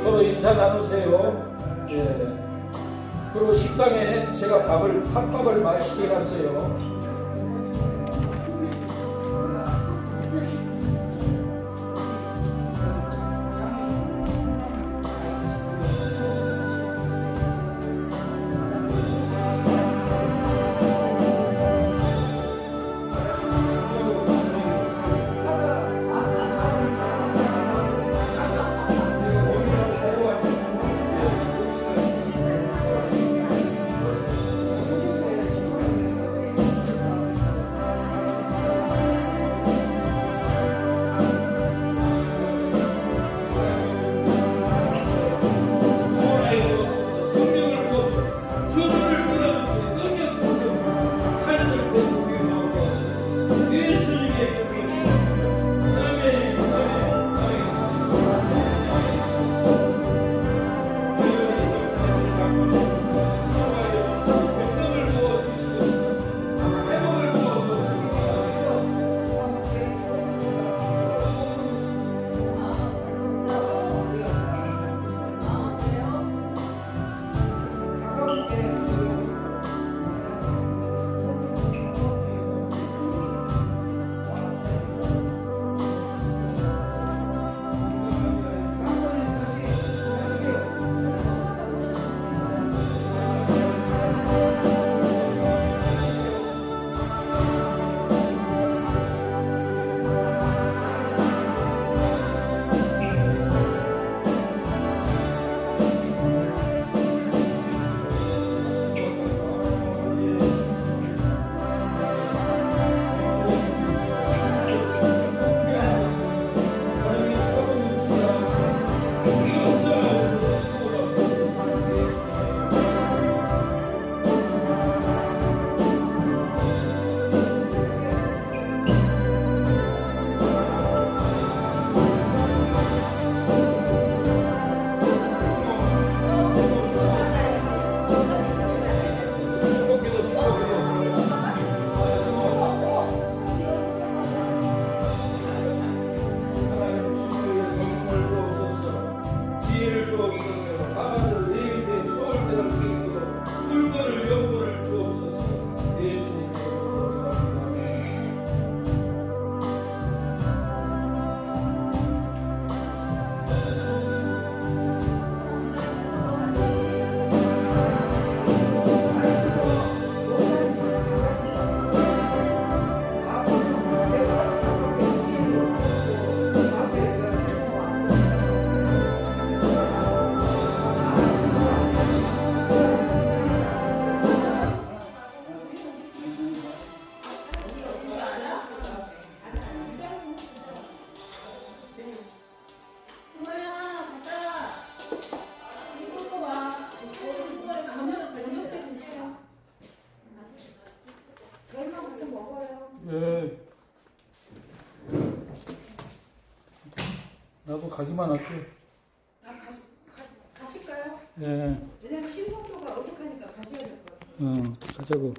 서로 인사 나누세요. 그리고 식당에 제가 팥밥을 맛있게 해놨어요. 예. 나도 가기만 할게. 가실까요? 예. 왜냐면 신성도가 어색하니까 가셔야 될 것 같아요. 가자고.